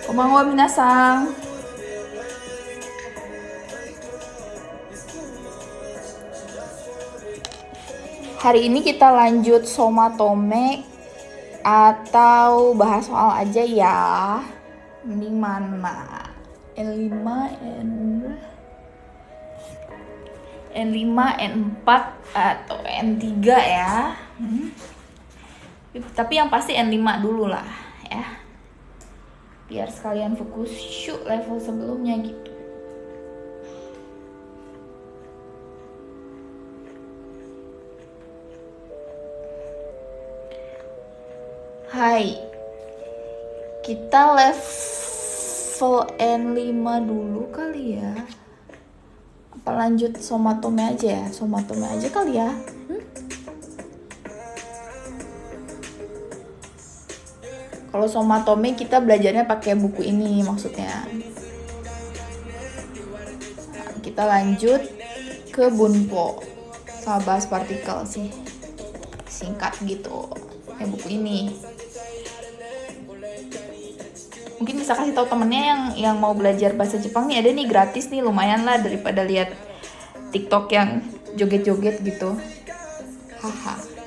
Konbanwa minasang. Hari ini kita lanjut somatome atau bahas soal aja ya. Mending mana? N5, N5, N4 atau N3 ya. Tapi yang pasti N5 dulu lah ya. Biar sekalian fokus shoot level sebelumnya gitu. Hai, kita level N5 dulu kali ya. Apa lanjut somatome aja ya? Somatome aja kali ya. Kalau somatome kita belajarnya pakai buku ini maksudnya. Nah, kita lanjut ke bunpo sama bahas partikel sih. Singkat gitu. Ya buku ini. Mungkin bisa kasih tahu temennya yang mau belajar bahasa Jepang nih, ada nih gratis nih, lumayan lah daripada lihat TikTok yang joget-joget gitu. Haha.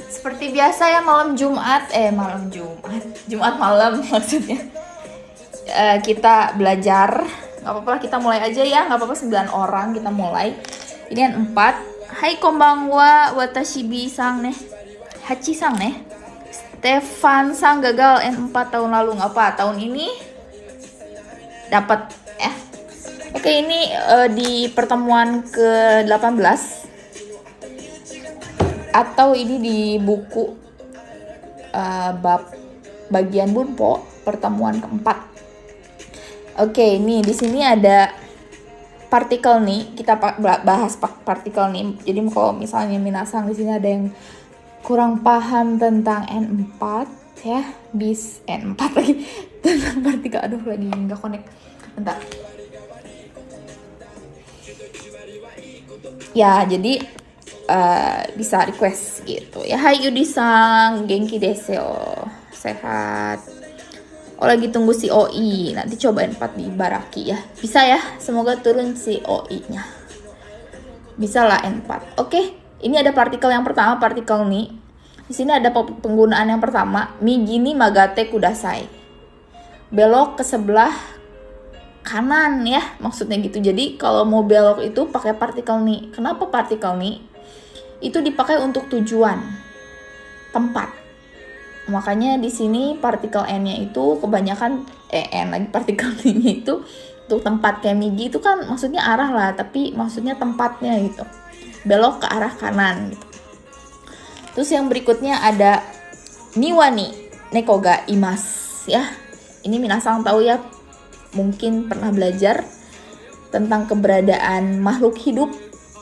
Seperti biasa ya Jumat malam maksudnya. Kita belajar, nggak apa-apa kita mulai aja ya, nggak apa-apa 9 orang kita mulai. Ini yang 4. Hai konbanwa watashi sang nih, Hachi sang nih. Stefan sang gagal N4 tahun lalu, nggak apa, tahun ini dapat ya. Oke, ini di pertemuan ke-18 atau ini di buku bab bagian bunpo pertemuan keempat. Oke, ini di sini ada partikel nih, kita bahas partikel nih. Jadi kalau misalnya minasang di sini ada yang kurang paham tentang N4 ya, bis N4 lagi tentang partikel, aduh lagi nggak connect, bentar. Ya, jadi bisa request gitu ya. Hai Yudi-sang, genki desu yo. Sehat. Oh, lagi tunggu si OI. Nanti coba N4 di Baraki ya. Bisa ya, semoga turun si OI-nya. Bisa lah N4. Oke, ini ada partikel yang pertama, partikel ni. Di sini ada penggunaan yang pertama, migini magate kudasai. Belok ke sebelah kanan ya, maksudnya gitu. Jadi kalau mau belok itu pakai partikel ni. Kenapa partikel ni? Itu dipakai untuk tujuan tempat. Makanya di sini partikel n-nya itu kebanyakan partikel n-nya itu untuk tempat. Kayak migi itu kan maksudnya arah lah, tapi maksudnya tempatnya gitu. Belok ke arah kanan gitu. Terus yang berikutnya ada niwani neko ga imasu ya. Ini minasang tahu ya, mungkin pernah belajar tentang keberadaan makhluk hidup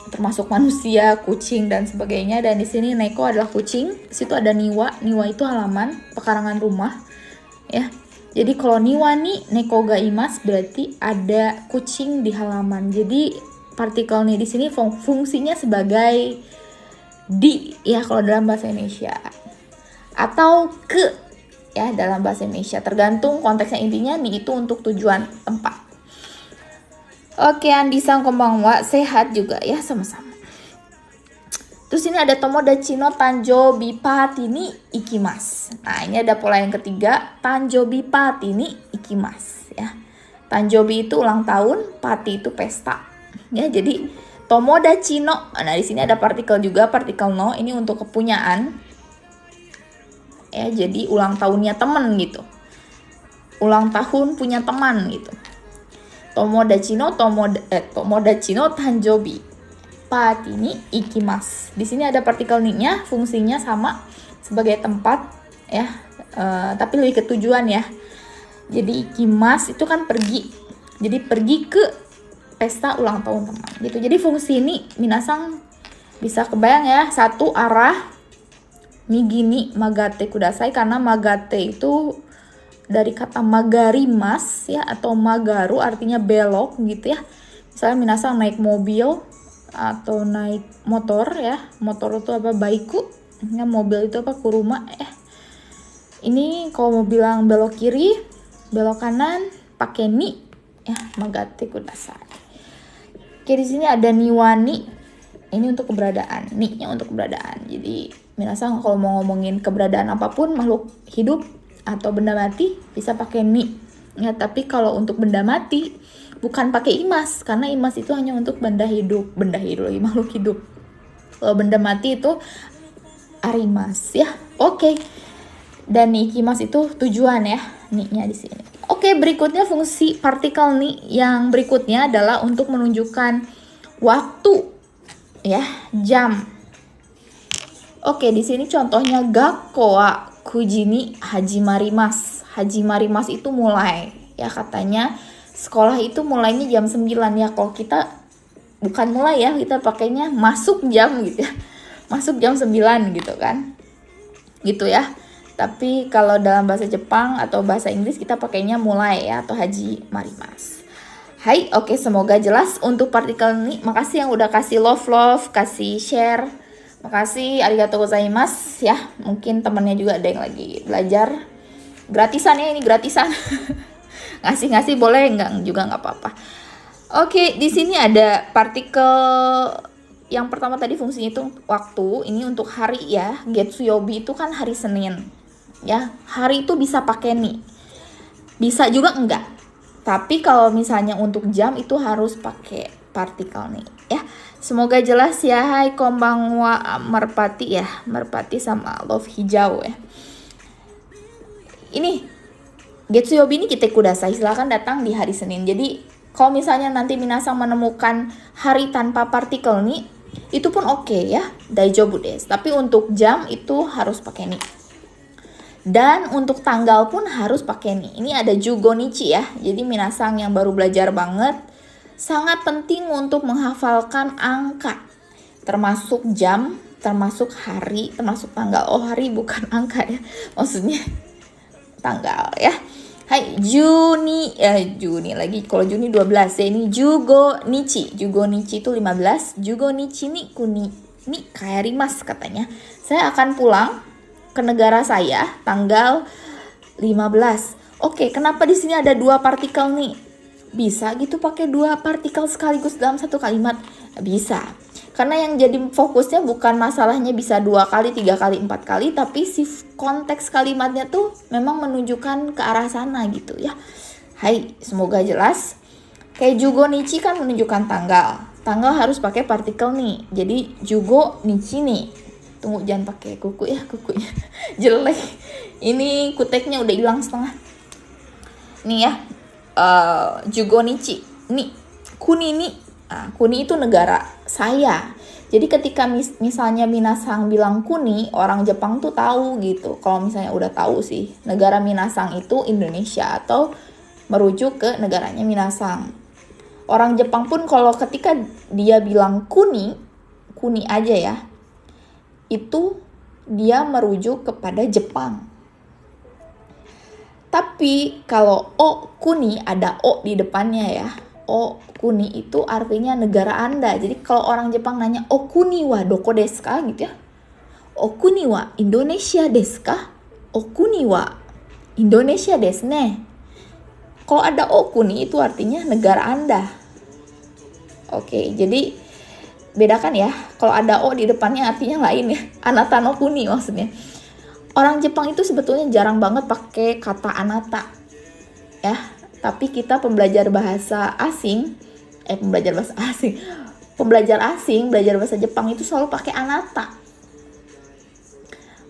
termasuk manusia, kucing dan sebagainya. Dan di sini neko adalah kucing, di situ ada niwa itu halaman, pekarangan rumah ya. Jadi kalau niwani neko ga imasu berarti ada kucing di halaman. Jadi partikel nih di sini fungsinya sebagai di ya kalau dalam bahasa Indonesia, atau ke ya dalam bahasa Indonesia, tergantung konteksnya. Intinya nih itu untuk tujuan tempat. Oke, Andi-san konbanwa, sehat juga ya, sama-sama. Terus Terus ini ada Tomodachi no Tanjobi Party ni ikimasu. Nah, ini ada pola yang ketiga, Tanjobi Party ni ikimasu ya. Tanjobi itu ulang tahun, party itu pesta. Ya, jadi Tomodachi no. Nah, di sini ada partikel juga, partikel no ini untuk kepunyaan. Ya, jadi ulang tahunnya teman gitu. Ulang tahun punya teman gitu. Tomodachi no Tanjobi Party ni ikimasu. Di sini ada partikel ni-nya, fungsinya sama sebagai tempat ya, tapi lebih ke tujuan ya. Jadi ikimasu itu kan pergi. Jadi pergi ke pesta ulang tahun teman gitu. Jadi fungsi ini minasang bisa kebayang ya, satu arah migi ni magate kudasai, karena magate itu dari kata magarimas ya, atau magaru artinya belok gitu ya. Misalnya minasang naik mobil atau naik motor ya, motor itu apa, baiku ya, mobil itu apa, kuruma ya. Ini kalau mau bilang belok kiri, belok kanan pakai ni ya, magate kudasai. Oke, di sini ada niwani, ini untuk keberadaan, ni-nya untuk keberadaan. Jadi minasang kalau mau ngomongin keberadaan apapun, makhluk hidup atau benda mati, bisa pakai ni ya. Tapi kalau untuk benda mati bukan pakai imas, karena imas itu hanya untuk benda hidup lagi, makhluk hidup. Kalau benda mati itu arimas ya. Oke. Dan ikimas itu tujuan ya, ni-nya di sini. Oke, berikutnya fungsi partikel ni yang berikutnya adalah untuk menunjukkan waktu ya, jam. Oke, di sini contohnya gakko wa kuji ni hajimarimasu. Hajimarimasu itu mulai ya, katanya sekolah itu mulainya jam 9 ya. Kalau kita bukan mulai ya, kita pakainya masuk jam gitu ya. Masuk jam 9 gitu kan. Gitu ya. Tapi kalau dalam bahasa Jepang atau bahasa Inggris kita pakainya mulai ya, atau haji marimas. Hai, oke, semoga jelas untuk partikel ini. Makasih yang udah kasih love, kasih share. Makasih, arigatou gozaimasu ya. Mungkin temennya juga ada yang lagi belajar. Gratisan ya, ini gratisan. Ngasih boleh, enggak juga nggak apa-apa. Oke, di sini ada partikel yang pertama tadi fungsinya itu waktu. Ini untuk hari ya. Getsuyobi itu kan hari Senin. Ya, hari itu bisa pakai ni. Bisa juga enggak. Tapi kalau misalnya untuk jam itu harus pakai partikel ni ya. Semoga jelas ya. Hai konbanwa merpati ya. Merpati sama love hijau ya. Ini Getsuyobi ini kita kudasai, silahkan datang di hari Senin. Jadi kalau misalnya nanti minasang menemukan hari tanpa partikel ni, itu pun oke ya, daijoubu desu. Tapi untuk jam itu harus pakai ni. Dan untuk tanggal pun harus pakai ni. Ini ada jugonichi ya. Jadi minasang yang baru belajar banget, sangat penting untuk menghafalkan angka. Termasuk jam, termasuk hari, termasuk tanggal. Oh, hari bukan angka ya. Maksudnya tanggal ya. Hai, Juni lagi. Kalau Juni 12 ya, ini Jugonichi. Jugonichi itu 15. Jugonichi ni kuni ni kaerimasu katanya. Saya akan pulang ke negara saya tanggal 15. Oke, kenapa di sini ada dua partikel nih? Bisa gitu pakai dua partikel sekaligus dalam satu kalimat? Bisa. Karena yang jadi fokusnya bukan masalahnya bisa 2 kali, 3 kali, 4 kali, tapi si konteks kalimatnya tuh memang menunjukkan ke arah sana gitu ya. Hai, semoga jelas. Kayak jugonichi kan menunjukkan tanggal. Tanggal harus pakai partikel nih. Jadi jugonichi nih. Tunggu, jangan pakai kuku ya, kukunya jelek. Ini kuteknya udah hilang setengah. Nih ya, jugonichi. Nih, kuni nih. Nah, kuni itu negara saya. Jadi ketika misalnya minasang bilang kuni, orang Jepang tuh tahu gitu. Kalau misalnya udah tahu sih, negara minasang itu Indonesia atau merujuk ke negaranya minasang. Orang Jepang pun kalau ketika dia bilang kuni aja ya, itu dia merujuk kepada Jepang. Tapi kalau o kuni ada o di depannya ya. O kuni itu artinya negara Anda. Jadi kalau orang Jepang nanya o kuni wa doko desu ka gitu ya. O kuni wa Indonesia desu ka? O kuni wa Indonesia desu ne. Kalau ada o kuni itu artinya negara Anda. Oke, jadi bedakan ya, kalau ada o di depannya artinya lain ya. Anata no kuni maksudnya. Orang Jepang itu sebetulnya jarang banget pakai kata anata ya, tapi kita pembelajar bahasa asing belajar bahasa Jepang itu selalu pakai anata.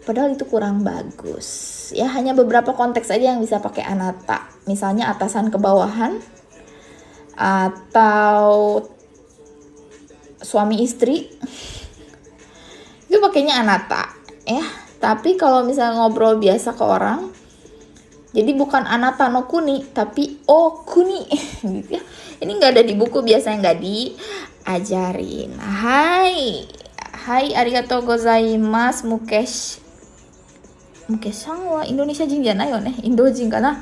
Padahal itu kurang bagus ya, hanya beberapa konteks aja yang bisa pakai anata. Misalnya atasan ke bawahan, atau suami istri, itu pakainya anata ya. Tapi kalau misalnya ngobrol biasa ke orang, jadi bukan anata no kuni, tapi o kuni gitu ya. Ini nggak ada di buku, biasanya nggak diajarin. Hai arigatou gozaimasu Mukesh-san wa Indonesia jin janai yo ne, Indo jin kana.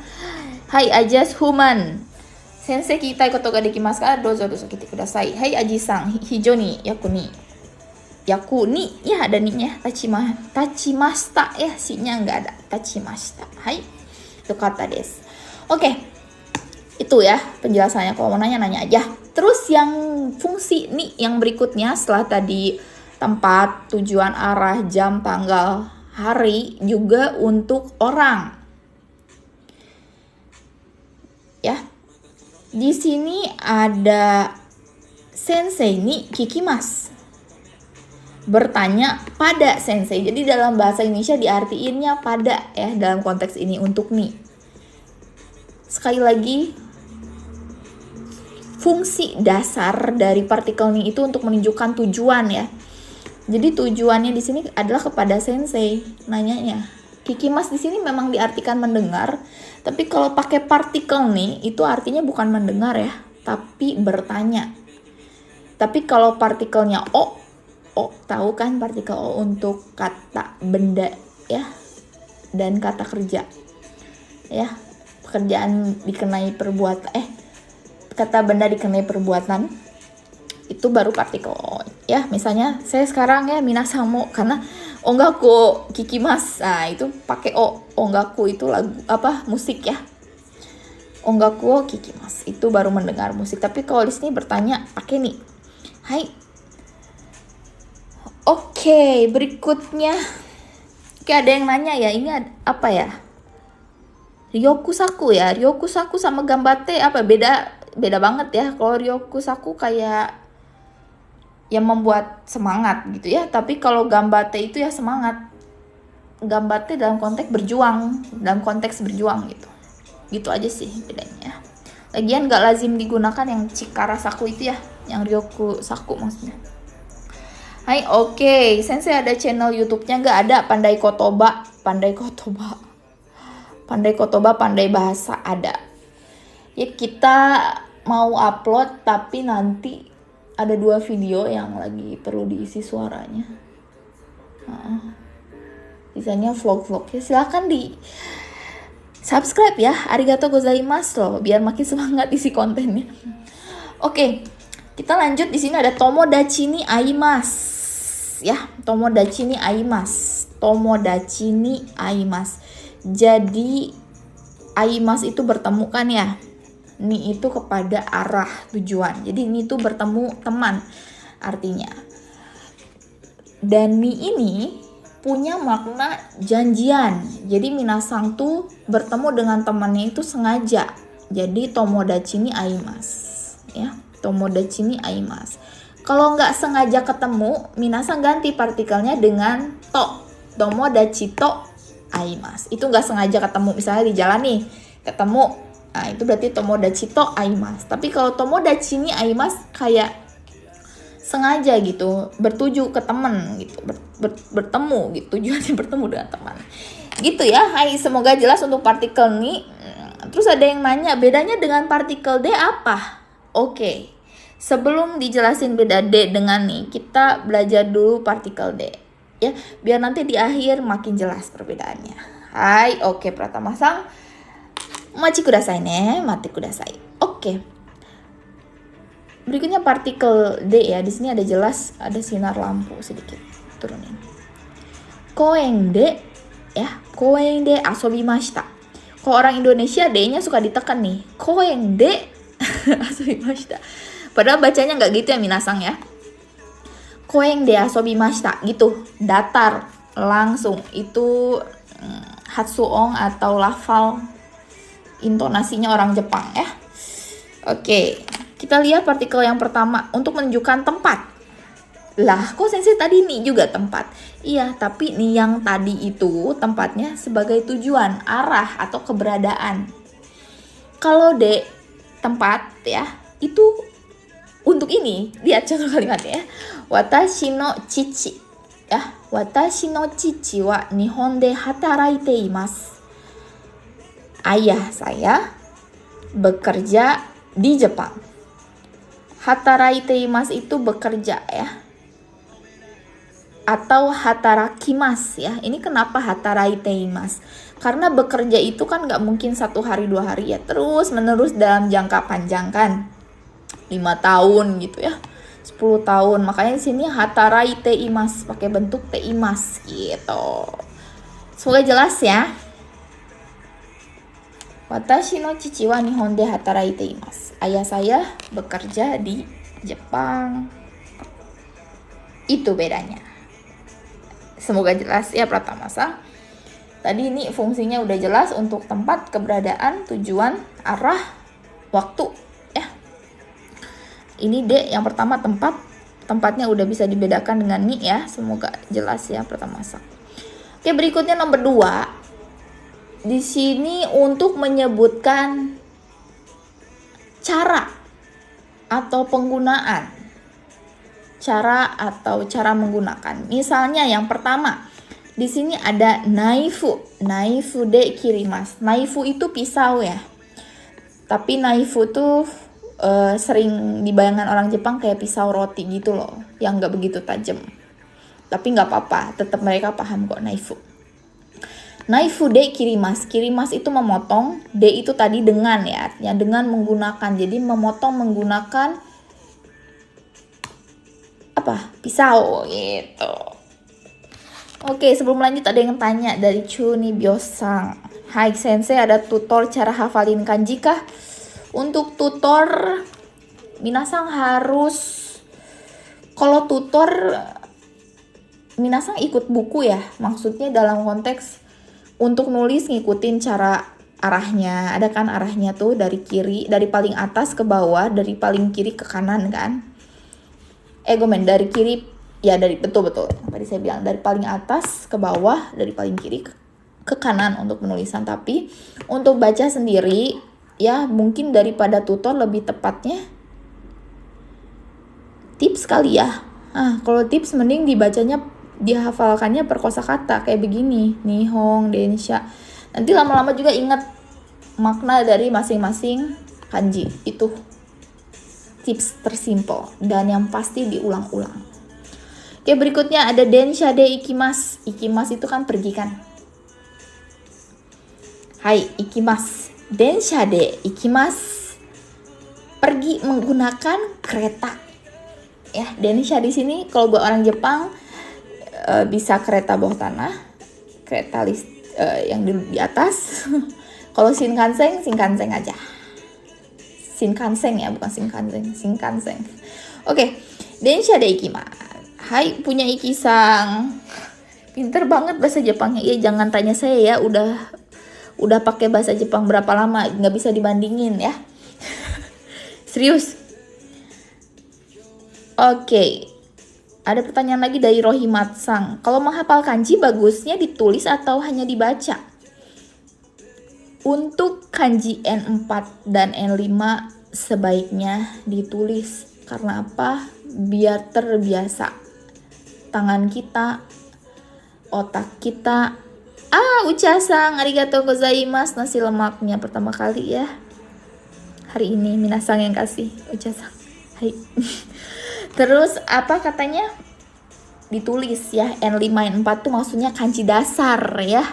Hai Ajas Human, sensei kitai koto ga dekimasu ka, dozo kite kudasai. Hai Aji-san, hijau ni yaku ni ya, ada ni-nya. Tachimashita ya, si-nya nggak ada. Tachimashita. Hai, itu kata des. Oke, itu ya penjelasannya. Kalau mau nanya aja. Terus yang fungsi nih yang berikutnya setelah tadi tempat, tujuan, arah, jam, tanggal, hari, juga untuk orang. Ya. Di sini ada sensei ni kikimasu. Bertanya pada sensei. Jadi dalam bahasa Indonesia diartiinnya pada ya, dalam konteks ini untuk nih. Sekali lagi, fungsi dasar dari partikel ni itu untuk menunjukkan tujuan ya. Jadi tujuannya di sini adalah kepada sensei nanyanya. Kikimas di sini memang diartikan mendengar, tapi kalau pakai partikel nih itu artinya bukan mendengar ya, tapi bertanya. Tapi kalau partikelnya o, tahu kan partikel o untuk kata benda ya, dan kata kerja ya, pekerjaan dikenai perbuatan, kata benda dikenai perbuatan, itu baru partikel o ya. Misalnya saya sekarang ya minasamo, karena ongaku kikimasu, nah itu pakai o. Ongaku itu lagu musik ya, ongaku kikimasu itu baru mendengar musik. Tapi kalau di sini bertanya pakai nih. Hai. Oke, berikutnya. Oke, ada yang nanya ya, ini apa ya? Ryokusaku ya. Ryokusaku sama gambate apa? Beda banget ya. Kalau ryokusaku kayak yang membuat semangat gitu ya. Tapi kalau gambate itu ya semangat. Gambate dalam konteks berjuang, gitu. Gitu aja sih bedanya. Lagian gak lazim digunakan yang chikarasaku itu ya, yang ryokusaku maksudnya. Hai, oke. Sensei ada channel YouTube-nya nggak? Ada, Pandai Kotoba, Pandai Bahasa ada. Ya kita mau upload, tapi nanti ada 2 video yang lagi perlu diisi suaranya. Sisanya vlog-vlog ya. Silahkan di subscribe ya. Arigatou gozaimasu loh, biar makin semangat isi kontennya. Oke. Kita lanjut, di sini ada tomodachi ni aimasu. Ya, tomodachi ni aimasu. Jadi aimasu itu bertemu kan ya. Ni itu kepada arah tujuan. Jadi ni itu bertemu teman artinya. Dan ni ini punya makna janjian. Jadi minasang tuh bertemu dengan temannya itu sengaja. Jadi tomodachi ni aimasu. Ya, tomodachi ni aimasu. Kalau nggak sengaja ketemu, minasang ganti partikelnya dengan to. Tomodachi to aimasu. Itu nggak sengaja ketemu, misalnya di jalan nih, ketemu. Nah, itu berarti tomodachi to aimasu. Tapi kalau tomodachi ni aimasu kayak sengaja gitu, bertuju ke teman gitu, bertemu gitu, tujuannya bertemu dengan teman. Gitu ya. Hai, semoga jelas untuk partikel nih. Terus ada yang nanya, bedanya dengan partikel D apa? Oke. Sebelum dijelasin beda D dengan nih, kita belajar dulu partikel D ya, biar nanti di akhir makin jelas perbedaannya. Hai, oke, Pratama-san. Machi kudasai ne, mate kudasai. Oke. Berikutnya partikel D ya, di sini ada jelas, ada sinar lampu sedikit. Turunin. Koen de ya, koen de asobimashita. Kalau orang Indonesia D-nya suka ditekan nih. Koen de asobimashita. Padahal bacanya nggak gitu ya minasang ya. koeng de asobimashita gitu, datar langsung. Itu hatsuong atau lafal intonasinya orang Jepang ya. Oke, kita lihat partikel yang pertama untuk menunjukkan tempat. Lah, kok sensei tadi nih juga tempat? Iya, tapi nih yang tadi itu tempatnya sebagai tujuan, arah atau keberadaan. Kalau de tempat ya, itu untuk ini. Lihat contoh kalimatnya ya. Watashi no chichi ya, watashi no chichi wa Nihon de hataraite imasu. Ayah saya bekerja di Jepang. Hataraite imasu itu bekerja ya. Atau hatarakimasu ya. Ini kenapa hataraite imasu? Karena bekerja itu kan nggak mungkin 1 hari 2 hari ya. Terus menerus dalam jangka panjang kan. 5 tahun gitu ya. 10 tahun. Makanya di sini hataraite imasu pakai bentuk te imasu gitu. Semoga jelas ya. Watashi no chichi wa Nihon de hataraite imasu. Ayah saya bekerja di Jepang. Itu bedanya. Semoga jelas ya Pratama-san. Tadi ini fungsinya udah jelas untuk tempat, keberadaan, tujuan, arah, waktu ya. Ini D yang pertama tempat. Tempatnya udah bisa dibedakan dengan ni ya. Semoga jelas ya Pratama-san. Oke, berikutnya nomor 2. Di sini untuk menyebutkan cara atau penggunaan. Cara menggunakan. Misalnya yang pertama, di sini ada naifu de kirimasu. Naifu itu pisau ya. Tapi naifu tuh sering dibayangkan orang Jepang kayak pisau roti gitu loh, yang nggak begitu tajam. Tapi nggak apa-apa, tetap mereka paham kok naifu. Naifu de kirimasu. Kirimasu itu memotong, de itu tadi dengan ya, artinya dengan menggunakan. Jadi memotong menggunakan pisau gitu. Oke, sebelum lanjut ada yang tanya dari Chuni Biosang. Hai sensei, ada tutor cara hafalin kanji kah? Untuk tutor minasang harus, kalau tutor minasang ikut buku ya. Maksudnya dalam konteks untuk nulis ngikutin cara arahnya. Ada kan arahnya tuh dari kiri, dari paling atas ke bawah, dari paling kiri ke kanan kan. Dari kiri ya, dari betul tadi saya bilang dari paling atas ke bawah, dari paling kiri ke kanan untuk penulisan. Tapi untuk baca sendiri ya mungkin daripada tutor lebih tepatnya tips kali ya. Kalau tips mending dibacanya, dihafalkannya per kosakata kayak begini, Nihon, Densha. Nanti lama-lama juga ingat makna dari masing-masing kanji. Itu tips tersimpel dan yang pasti diulang-ulang. Oke, berikutnya ada densha de ikimasu. Ikimasu itu kan pergi kan. Hai, ikimasu. Densha de ikimasu. Pergi menggunakan kereta. Ya, densha di sini kalau buat orang Jepang bisa kereta bawah tanah, kereta yang di atas. Kalau Shinkansen aja. Shinkansen ya, bukan Shinkansen. Oke, densha de ikimasu. Hai, punya Ikisang. Pinter banget bahasa Jepangnya. Ya, jangan tanya saya ya, udah pakai bahasa Jepang berapa lama, nggak bisa dibandingin ya. Serius. Oke. Ada pertanyaan lagi dari Rohimatsang. Kalau menghafal kanji bagusnya ditulis atau hanya dibaca? Untuk kanji N4 dan N5 sebaiknya ditulis. Karena apa? Biar terbiasa tangan kita, otak kita. Ucha-san, arigatou gozaimasu. Nasi lemaknya pertama kali ya hari ini, minasang yang kasih Ucha-san. Hai. Terus apa katanya? Ditulis ya, N5 N4 tuh maksudnya kanji dasar ya.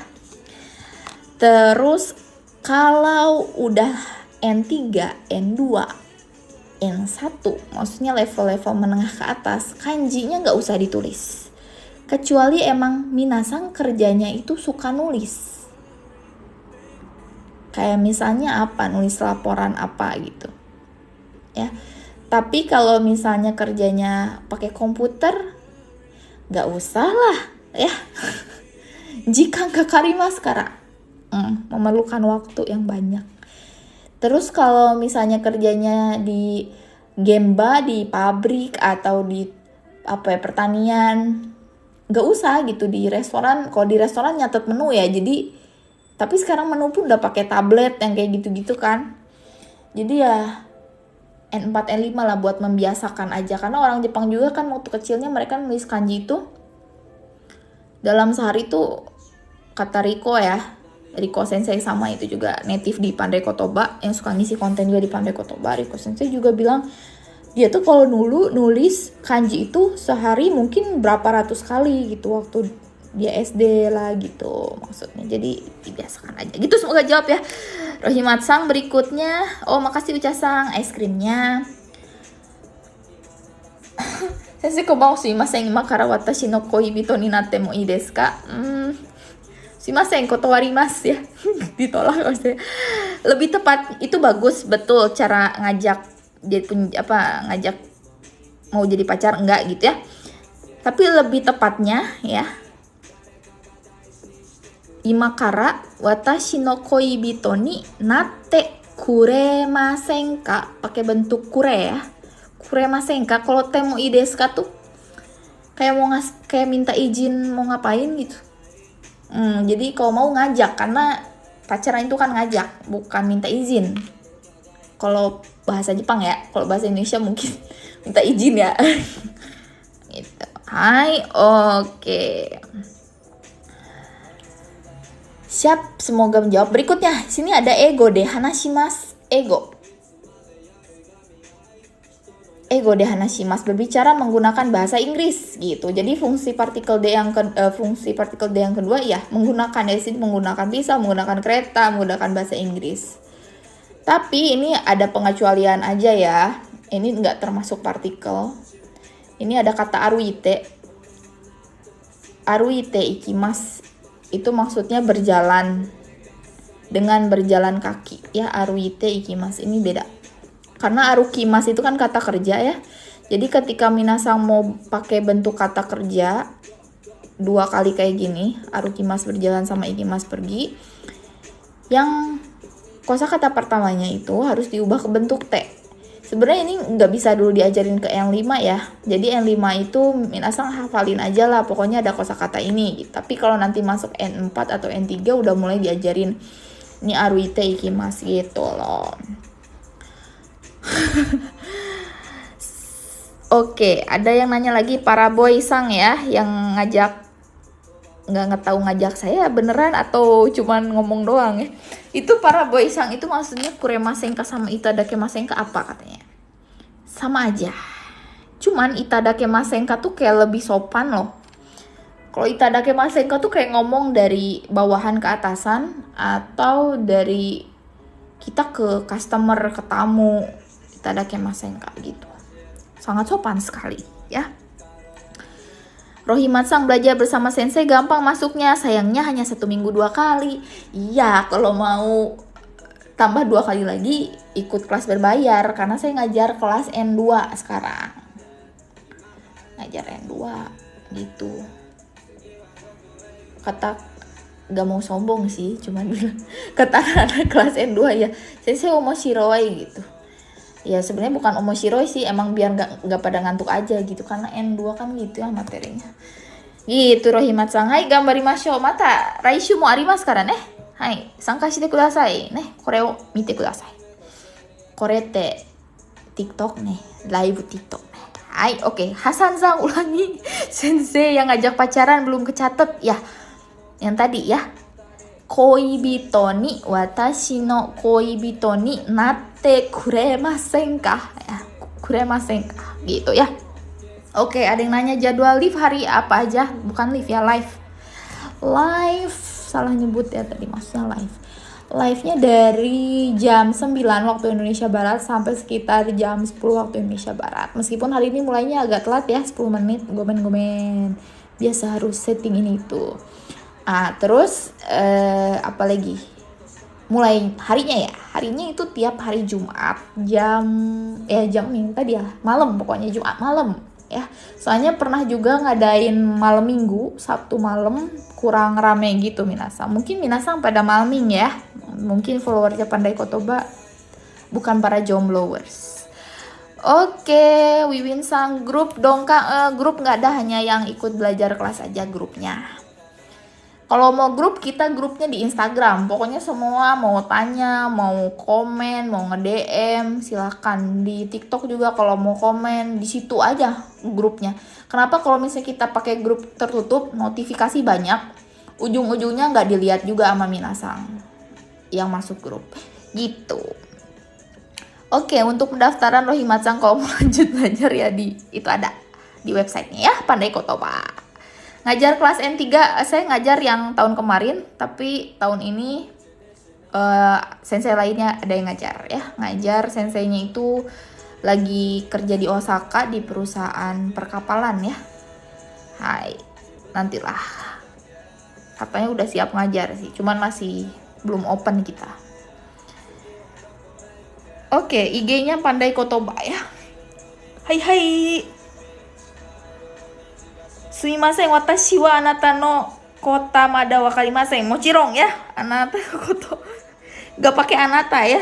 Terus kalau udah N3, N2, N1, maksudnya level-level menengah ke atas, kanjinya nggak usah ditulis. Kecuali emang minasang kerjanya itu suka nulis. Kayak misalnya apa, nulis laporan apa gitu. Ya. Tapi kalau misalnya kerjanya pakai komputer, Gak usah lah ya. Jika kakarimas kara. Memerlukan waktu yang banyak. Terus kalau misalnya kerjanya di gemba, di pabrik atau di pertanian, gak usah gitu. Di restoran, kalau di restoran nyatet menu ya, jadi tapi sekarang menu pun udah pakai tablet yang kayak gitu-gitu kan. Jadi ya N4 N5 lah buat membiasakan aja, karena orang Jepang juga kan waktu kecilnya mereka nulis kanji itu dalam sehari tuh, kata Riko Sensei sama itu juga native di Pandai Kotoba yang suka ngisi konten juga di Pandai Kotoba. Riko Sensei juga bilang dia tuh kalau dulu nulis kanji itu sehari mungkin berapa ratus kali gitu waktu dia SD lah gitu maksudnya. Jadi dibiasakan aja gitu. Semoga jawab ya Rohimatsang. Berikutnya, makasih Ucasang es krimnya. Sensei konbanwa, sumimasen, ima kara watashi no koibito ni natte mo ii desu ka? Sumimasen, kotoarimasu ya. Ditolak maksudnya. Lebih tepat itu bagus betul cara ngajak dia ngajak mau jadi pacar enggak gitu ya. Tapi lebih tepatnya ya, ima kara watashi no koibito ni natte kuremasen ka, pakai bentuk kure ya. Kuremasen ka, kalau temo ii desu ka tuh kayak kayak minta izin mau ngapain gitu. Jadi kalau mau ngajak, karena pacaran itu kan ngajak, bukan minta izin. Kalau bahasa Jepang ya, kalau bahasa Indonesia mungkin minta izin ya. Gitu. Hai, oke. Siap, semoga menjawab. Berikutnya, sini ada ego deh, hanashimasu, ego. Ego de hanashimasu, berbicara menggunakan bahasa Inggris gitu. Jadi fungsi partikel D yang kedua ya menggunakan ya sini, menggunakan bisa, menggunakan kereta, menggunakan bahasa Inggris. Tapi ini ada pengecualian aja ya. Ini nggak termasuk partikel. Ini ada kata aruite. Aruite ikimasu. Itu maksudnya berjalan, dengan berjalan kaki ya. Aruite ikimasu ini beda. Karena arukimasu itu kan kata kerja ya. Jadi ketika minasang mau pakai bentuk kata kerja dua kali kayak gini, arukimasu berjalan sama ikimasu pergi, yang kosakata pertamanya itu harus diubah ke bentuk T. Sebenarnya ini nggak bisa dulu diajarin ke N5 ya. Jadi N5 itu minasang hafalin aja lah, pokoknya ada kosakata ini. Tapi kalau nanti masuk N4 atau N3 udah mulai diajarin ini aruite ikimasu gitu loh. Oke, ada yang nanya lagi, para boy sang ya, yang ngajak, nggak tahu ngajak saya beneran atau cuman ngomong doang ya. Itu para boy sang itu maksudnya kuremasenka sama itadakimasenka apa katanya? Sama aja. Cuman itadakimasenka tuh kayak lebih sopan loh. Kalau itadakimasenka tuh kayak ngomong dari bawahan ke atasan atau dari kita ke customer, ke tamu. Itadakimasen kak gitu. Sangat sopan sekali ya. Rohimatsang, belajar bersama sensei gampang masuknya, sayangnya hanya 1 minggu 2 kali. Iya, kalau mau tambah 2 kali lagi ikut kelas berbayar, karena saya ngajar kelas N2 sekarang. Ngajar N2 gitu. Kata gak mau sombong sih, cuman bilang kata anak kelas N2 ya, sensei omoshiroi gitu. Ya sebenarnya bukan omoshiroi sih, emang biar nggak pada ngantuk aja gitu, karena N2 kan gitu ya materinya. Gitu Rohimatsang. Hai, gambarimashou. Mata raishu mo arimasu kara ne. Hai,参加してくださいね。これを見てください。これって TikTok nih, live TikTok. Hai, oke. Hasan-san ulangi. Sensei yang ngajak pacaran belum kecatet ya. Yang tadi ya. Koibito ni watashi no koibito ni natte kuremasen ka ya, kuremasen ka gitu ya. Oke, ada yang nanya jadwal live hari apa aja, bukan live ya, live, salah nyebut ya tadi, maksudnya live-nya dari jam 9 waktu Indonesia Barat sampai sekitar jam 10 waktu Indonesia Barat. Meskipun hari ini mulainya agak telat ya, 10 menit, gomen biasa harus setting ini itu. Terus apa lagi? Mulai harinya itu tiap hari Jumat jam ini tadi ya, malam, pokoknya Jumat malam ya. Soalnya pernah juga ngadain malam minggu, Sabtu malam kurang rame gitu minasang. Mungkin minasang pada malming ya. Mungkin followernya Pandai Kotoba bukan para jomblowers. Oke, Wiwin Sang grup dong Kak. Grup nggak ada, hanya yang ikut belajar kelas aja grupnya. Kalau mau grup, kita grupnya di Instagram. Pokoknya semua mau tanya, mau komen, mau nge-DM, silahkan. Di TikTok juga kalau mau komen, di situ aja grupnya. Kenapa kalau misalnya kita pakai grup tertutup, notifikasi banyak, ujung-ujungnya nggak dilihat juga sama minasang yang masuk grup. Gitu. Oke, untuk pendaftaran Rohimatsang kalau mau lanjut belajar ya itu ada di websitenya ya, Pandai Kotoba. Ngajar kelas N3, saya ngajar yang tahun kemarin, tapi tahun ini sensei lainnya ada yang ngajar ya. Ngajar senseinya itu lagi kerja di Osaka di perusahaan perkapalan ya. Hai, nantilah. Katanya udah siap ngajar sih, cuman masih belum open kita. Oke, IG-nya Pandai Kotoba ya. Hai. Sumimasen, watashi wa anata no kota mada wakarimasen. Mochirong ya, anata koto. Gak pakai anata ya.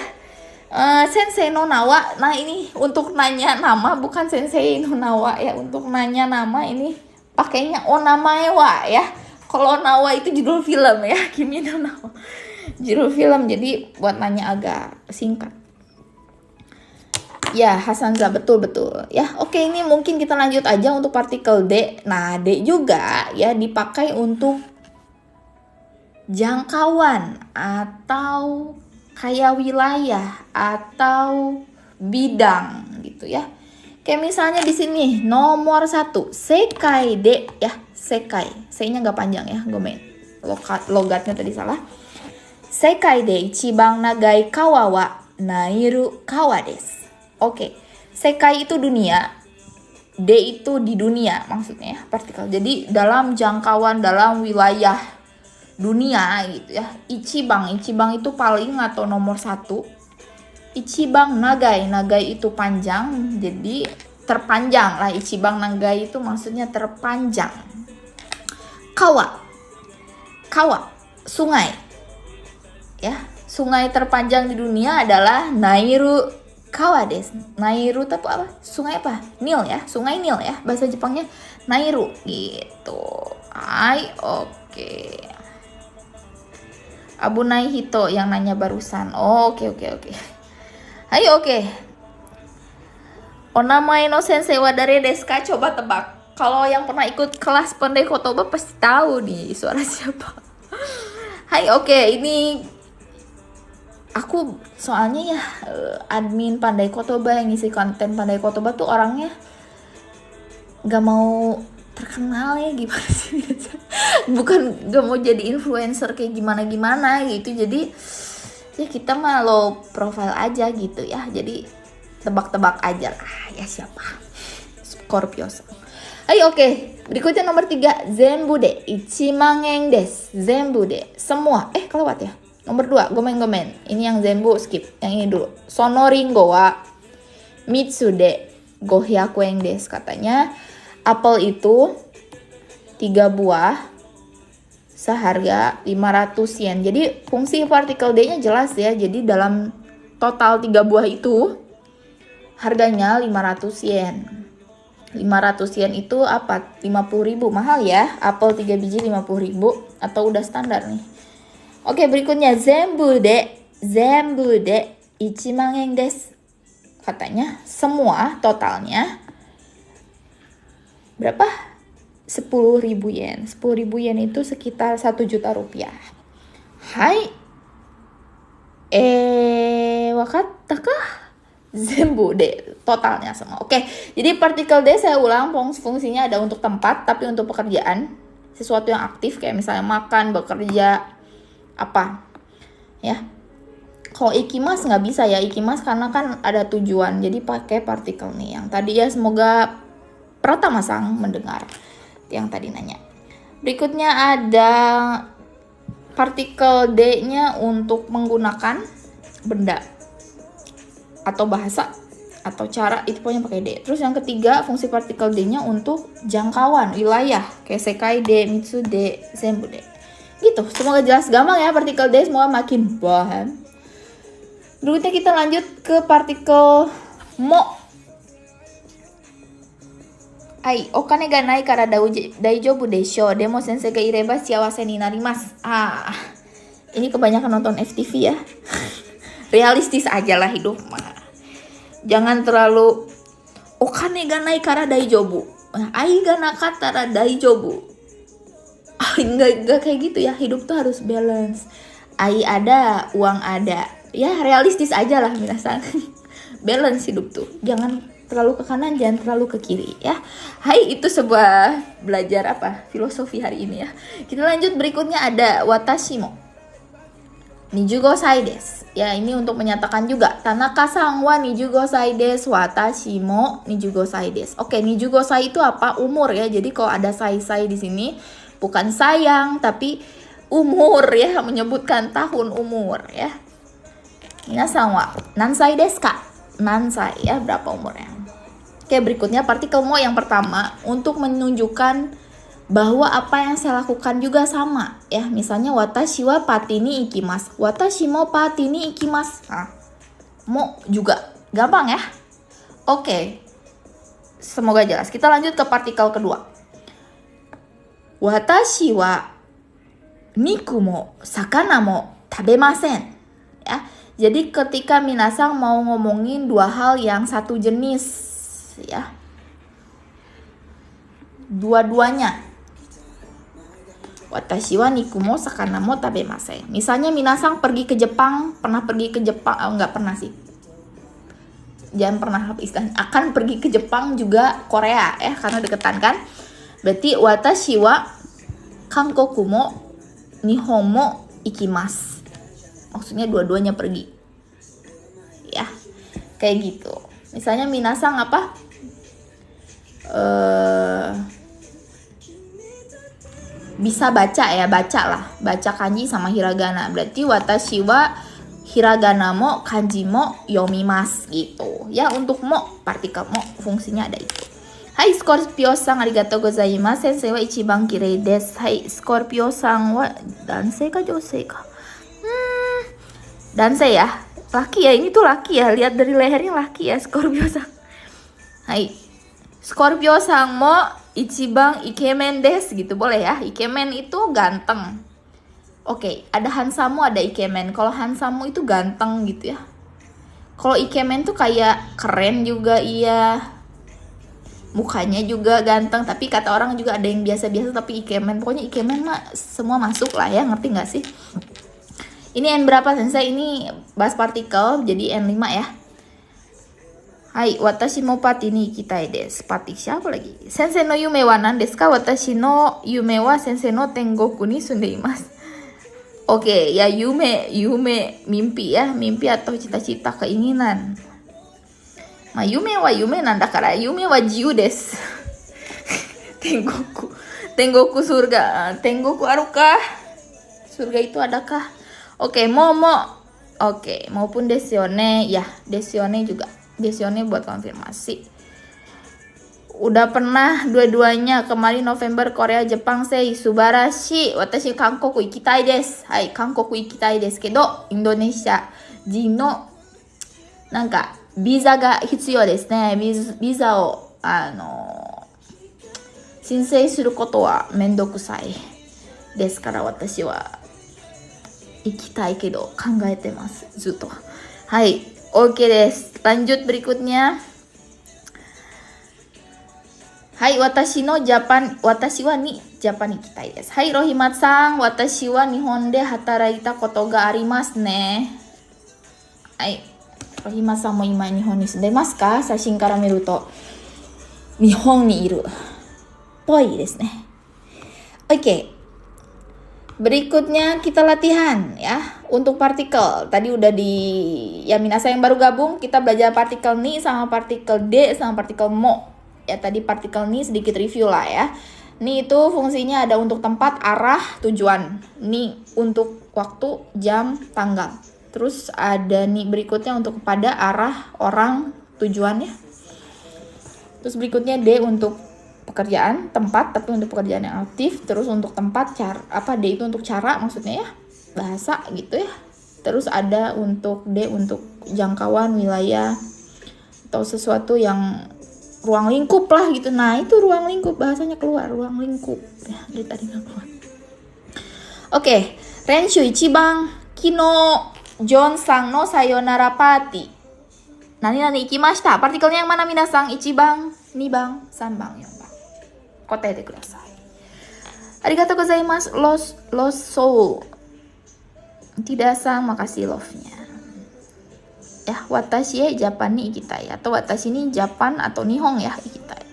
Sensei no nawa. Nah ini untuk nanya nama, bukan sensei no nawa ya. Untuk nanya nama ini pakainya onamae wa ya. Kalau nawa itu judul film ya. Kimi no nawa. Judul film, jadi buat nanya agak singkat. Ya, Hasanza, betul ya. Oke, ini mungkin kita lanjut aja untuk partikel D. Nah, D juga ya dipakai untuk jangkauan atau kayak wilayah atau bidang gitu ya. Kayak misalnya di sini nomor 1, sekai D ya, sekai. C-nya nggak panjang ya, gomen. Logatnya tadi salah. Sekai de ichiban nagai kawa wa nairu kawa desu. Oke, sekai itu dunia, D itu di dunia maksudnya ya, partikel. Jadi dalam jangkauan, dalam wilayah dunia gitu ya. Ichibang itu paling atau nomor 1. Ichibang nagai itu panjang, jadi terpanjang lah. Ichibang nagai itu maksudnya terpanjang. Kawa, sungai ya. Sungai terpanjang di dunia adalah Nairu Kawa desu. Nairu itu apa? Sungai apa? Nil ya. Sungai Nil ya. Bahasa Jepangnya Nairu gitu. Oke. Abu Naihito yang nanya barusan. Oke. Oke. Onamae no sensei wa dare desu ka? Coba tebak. Kalau yang pernah ikut kelas Pandai Kotoba pasti tahu nih suara siapa. Oke. Ini aku soalnya ya admin Pandai Kotoba yang ngisi konten Pandai Kotoba tuh orangnya gak mau terkenal ya, gimana sih? Bukan gak mau jadi influencer kayak gimana gitu. Jadi ya kita mah low profile aja gitu ya. Jadi tebak-tebak aja lah ya siapa. Scorpio. Oke. Berikutnya nomor 3, Zenbude Ichimangen desu. Zenbude semua. Kelewat ya. Nomor 2, gomen. Ini yang Zenbu, skip. Yang ini dulu. Sonoringo wa Mitsude 500 yen desu. Katanya apel itu 3 buah seharga 500 yen. Jadi fungsi partikel D-nya jelas ya. Jadi dalam total 3 buah itu harganya 500 yen. 500 yen itu apa? 50.000, mahal ya. Apel 3 biji 50.000 atau udah standar nih. Oke, berikutnya Zenbude 10000 yen desu. Katanya semua totalnya berapa? 10.000 yen. 10.000 yen itu sekitar 1 juta rupiah. Wakatta kah? Zenbude totalnya semua. Oke, jadi partikel D saya ulang, fungsinya ada untuk tempat, tapi untuk pekerjaan, sesuatu yang aktif kayak misalnya makan, bekerja, apa ya. Kalau ikimas nggak bisa ya, ikimas karena kan ada tujuan, jadi pakai partikel nih yang tadi ya. Semoga Pratama-sang mendengar yang tadi nanya. Berikutnya ada partikel D-nya untuk menggunakan benda atau bahasa. atau cara itu pokoknya pakai de. Terus yang ketiga fungsi partikel de-nya untuk jangkauan wilayah kayak sekai de, mitsu de, zenbu de. Gitu. Semoga jelas, gampang ya partikel de, semoga makin paham. Berikutnya kita lanjut ke partikel mo. Ai, okane ga nai kara daijoubu desho. Demo sensei ga ireba shiawase ni narimasu. Ini kebanyakan nonton FTV ya. Realistis aja lah hidup mah. Jangan terlalu okane ga nai kara daijoubu. Ai ga nakatara daijoubu. Enggak kayak gitu ya. Hidup tuh harus balance. Ai ada, uang ada. Ya realistis aja lah minasan. Balance hidup tuh. Jangan terlalu ke kanan, jangan terlalu ke kiri ya. Hai, itu sebuah belajar filosofi hari ini ya. Kita lanjut, berikutnya ada watashi mo nijugosai desu. Ya, ini untuk menyatakan juga. Tanaka-san wa nijugosai desu, watashi mo nijugosai desu. Oke, nijugosai itu apa? Umur ya. Jadi kalau ada sai-sai di sini bukan sayang tapi umur ya, menyebutkan tahun umur ya. Minasan wa nansai desu ka? Nansai ya, berapa umurnya. Oke, berikutnya partikel mo yang pertama untuk menunjukkan bahwa apa yang saya lakukan juga sama ya. Misalnya watashi wa pati ni ikimasu, watashi mo pati ni ikimasu. Mo juga gampang ya. Oke, semoga jelas. Kita lanjut ke partikel kedua. Watashi wa niku mo sakana mo tabemasen ya. Jadi ketika minasang mau ngomongin dua hal yang satu jenis ya, dua-duanya. Watashi wa niku mo sakana mo tabemasen. Misalnya minasang pergi ke Jepang, pernah pergi ke Jepang, enggak pernah sih. Jangan pernah istilahnya, akan pergi ke Jepang juga Korea ya, karena deketan kan. Berarti watashi wa Kankoku mo Nihon mo ikimasu. Maksudnya dua-duanya pergi. Ya. Kayak gitu. Misalnya minasang bisa baca ya, baca kanji sama hiragana. Berarti watashi wa hiragana mo kanji mo yomimasu gitu. Ya, untuk mo, partikel mo fungsinya ada itu. Hai Scorpio-san, arigatou gozaimasu. Sensei wa ichiban kirei desu. Hai Scorpio-san wa dansei ka josei ka? Dansei ya. Laki ya, ini tuh laki ya. Lihat dari lehernya laki ya Scorpio-san. Hai Scorpio-san mo ichiban ikemen desu gitu, boleh ya. Ikemen itu ganteng. Oke, ada hansamu, ada ikemen. Kalau hansamu itu ganteng gitu ya. Kalau ikemen tuh kayak keren juga, iya. Mukanya juga ganteng, tapi kata orang juga ada yang biasa-biasa tapi ikemen. Pokoknya ikemen mah semua masuk lah ya, ngerti gak sih? Ini N berapa sensei? Ini bahas partikel, jadi N5 ya. Hai, watashi mo pati ni ikitai desu. Pati siapa lagi? Sensei no yume wa nan desu ka? Watashi no yume wa sensei no tengoku ni sundeimasu. Oke, ya yume mimpi ya, mimpi atau cita-cita, keinginan. Ma yume wa yume nanda kara yume wa jiu desu. Tengoku surga. Tengoku arukah? Surga itu adakah? Oke, momo. Oke, maupun desione ya, desione juga. Desione buat konfirmasi. Udah pernah dua-duanya. Kemarin November Korea Jepang sei subarashi. Watashi Kankoku ikitai desu. Hai, Kankoku ikitai desu kedo Indonesia jin no nanka biza ga hitsuyou desu ne. Biza o shinsei suru koto wa mendokusai desu kara watashi wa ikitai kedo kangaete masu zuto. Hai, oke desu. Lanjut berikutnya. Hai, watashi wa ni Japan ikitai desu. Hai, Rohimat-san, watashi wa Nihon de hataraita koto ga arimasu ne. Hai, Rohimat-san mo ima Nihon ni sundemasu ka? Sashin kara miru to Nihon ni iru poi desu ne. Oke. Berikutnya kita latihan ya untuk partikel. Tadi udah ya minasa yang baru gabung, kita belajar partikel ni sama partikel de sama partikel mo. Ya tadi partikel ni sedikit review lah ya. Ni itu fungsinya ada untuk tempat, arah, tujuan. Ni untuk waktu, jam, tanggal. Terus ada ni berikutnya untuk pada, arah, orang, tujuan ya. Terus berikutnya D untuk pekerjaan, tempat, tapi untuk pekerjaan yang aktif. Terus untuk tempat, D itu untuk cara maksudnya ya, bahasa gitu ya. Terus ada untuk D untuk jangkauan wilayah atau sesuatu yang ruang lingkup lah gitu. Nah itu ruang lingkup, bahasanya keluar, ruang lingkup ya, dari tadi nggak keluar. Oke, Renshu ichiban kino John sang no sayonara party. Nani ikimashita. Partikelnya yang mana minasang? Ichiban, 2番, 3番, 4番. 答えてください。ありがとうございます。Los soul. Tidak sang, makasih love-nya. Ya, watashi Japan ni ikitai. Atau watashi ni Japan atau Nihon ya ikitai.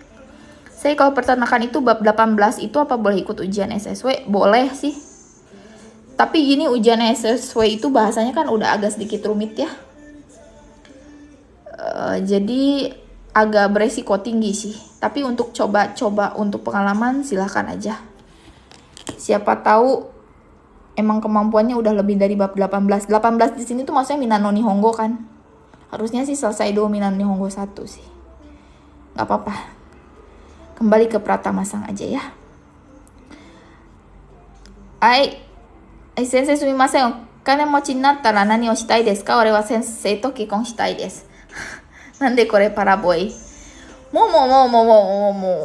Saya kalau peternakan itu bab 18 itu apa boleh ikut ujian SSW? Boleh sih. Tapi gini, ujian SSW itu bahasanya kan udah agak sedikit rumit ya. Jadi agak beresiko tinggi sih. Tapi untuk coba-coba untuk pengalaman silahkan aja. Siapa tahu emang kemampuannya udah lebih dari bab 18. 18 di sini tuh maksudnya Minano Nihongo kan. Harusnya sih selesai dulu Minano Nihongo 1 sih. Gak apa-apa. Kembali ke Pratama Sang aja ya. Sensei sumimasen. Kane mochi ni nattara nani o shitai desu ka? Ore wa sensei to kikon shitai desu. Nande kore paraboy.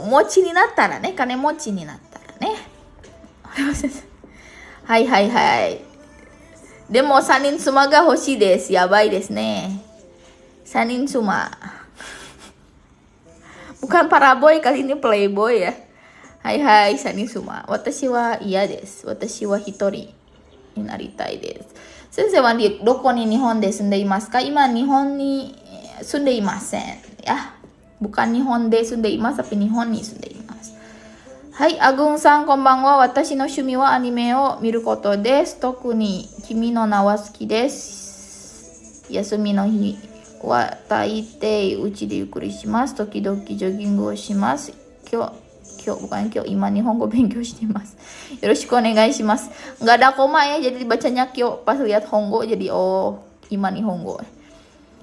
Mochi ni nattara ne. Kane mochi ni nattara ne. Hai. Demo sanin suma ga hoshii desu. Yabai desu ne. Sanin suma. Bukan paraboy, kali ini playboy ya. Hai, sanin suma. Watashi wa iya desu. Watashi wa hitoriになりたいです。先生はどこに日本で住んでいますか？今日本に住んでいません。や、bukan 日本で住んでいます、tapi 日本に住んでいます。はい、あぐんさんこんばんは。私の趣味はアニメを見ることです。特に君の名は好きです。休みの日は大抵うちでゆっくりします。時々ジョギングをします。今日本語勉強しています。よろしくお願いします。Nggak ada koma ya, jadi dibacanya kyo pas lihat Honggo jadi ima Nihongo.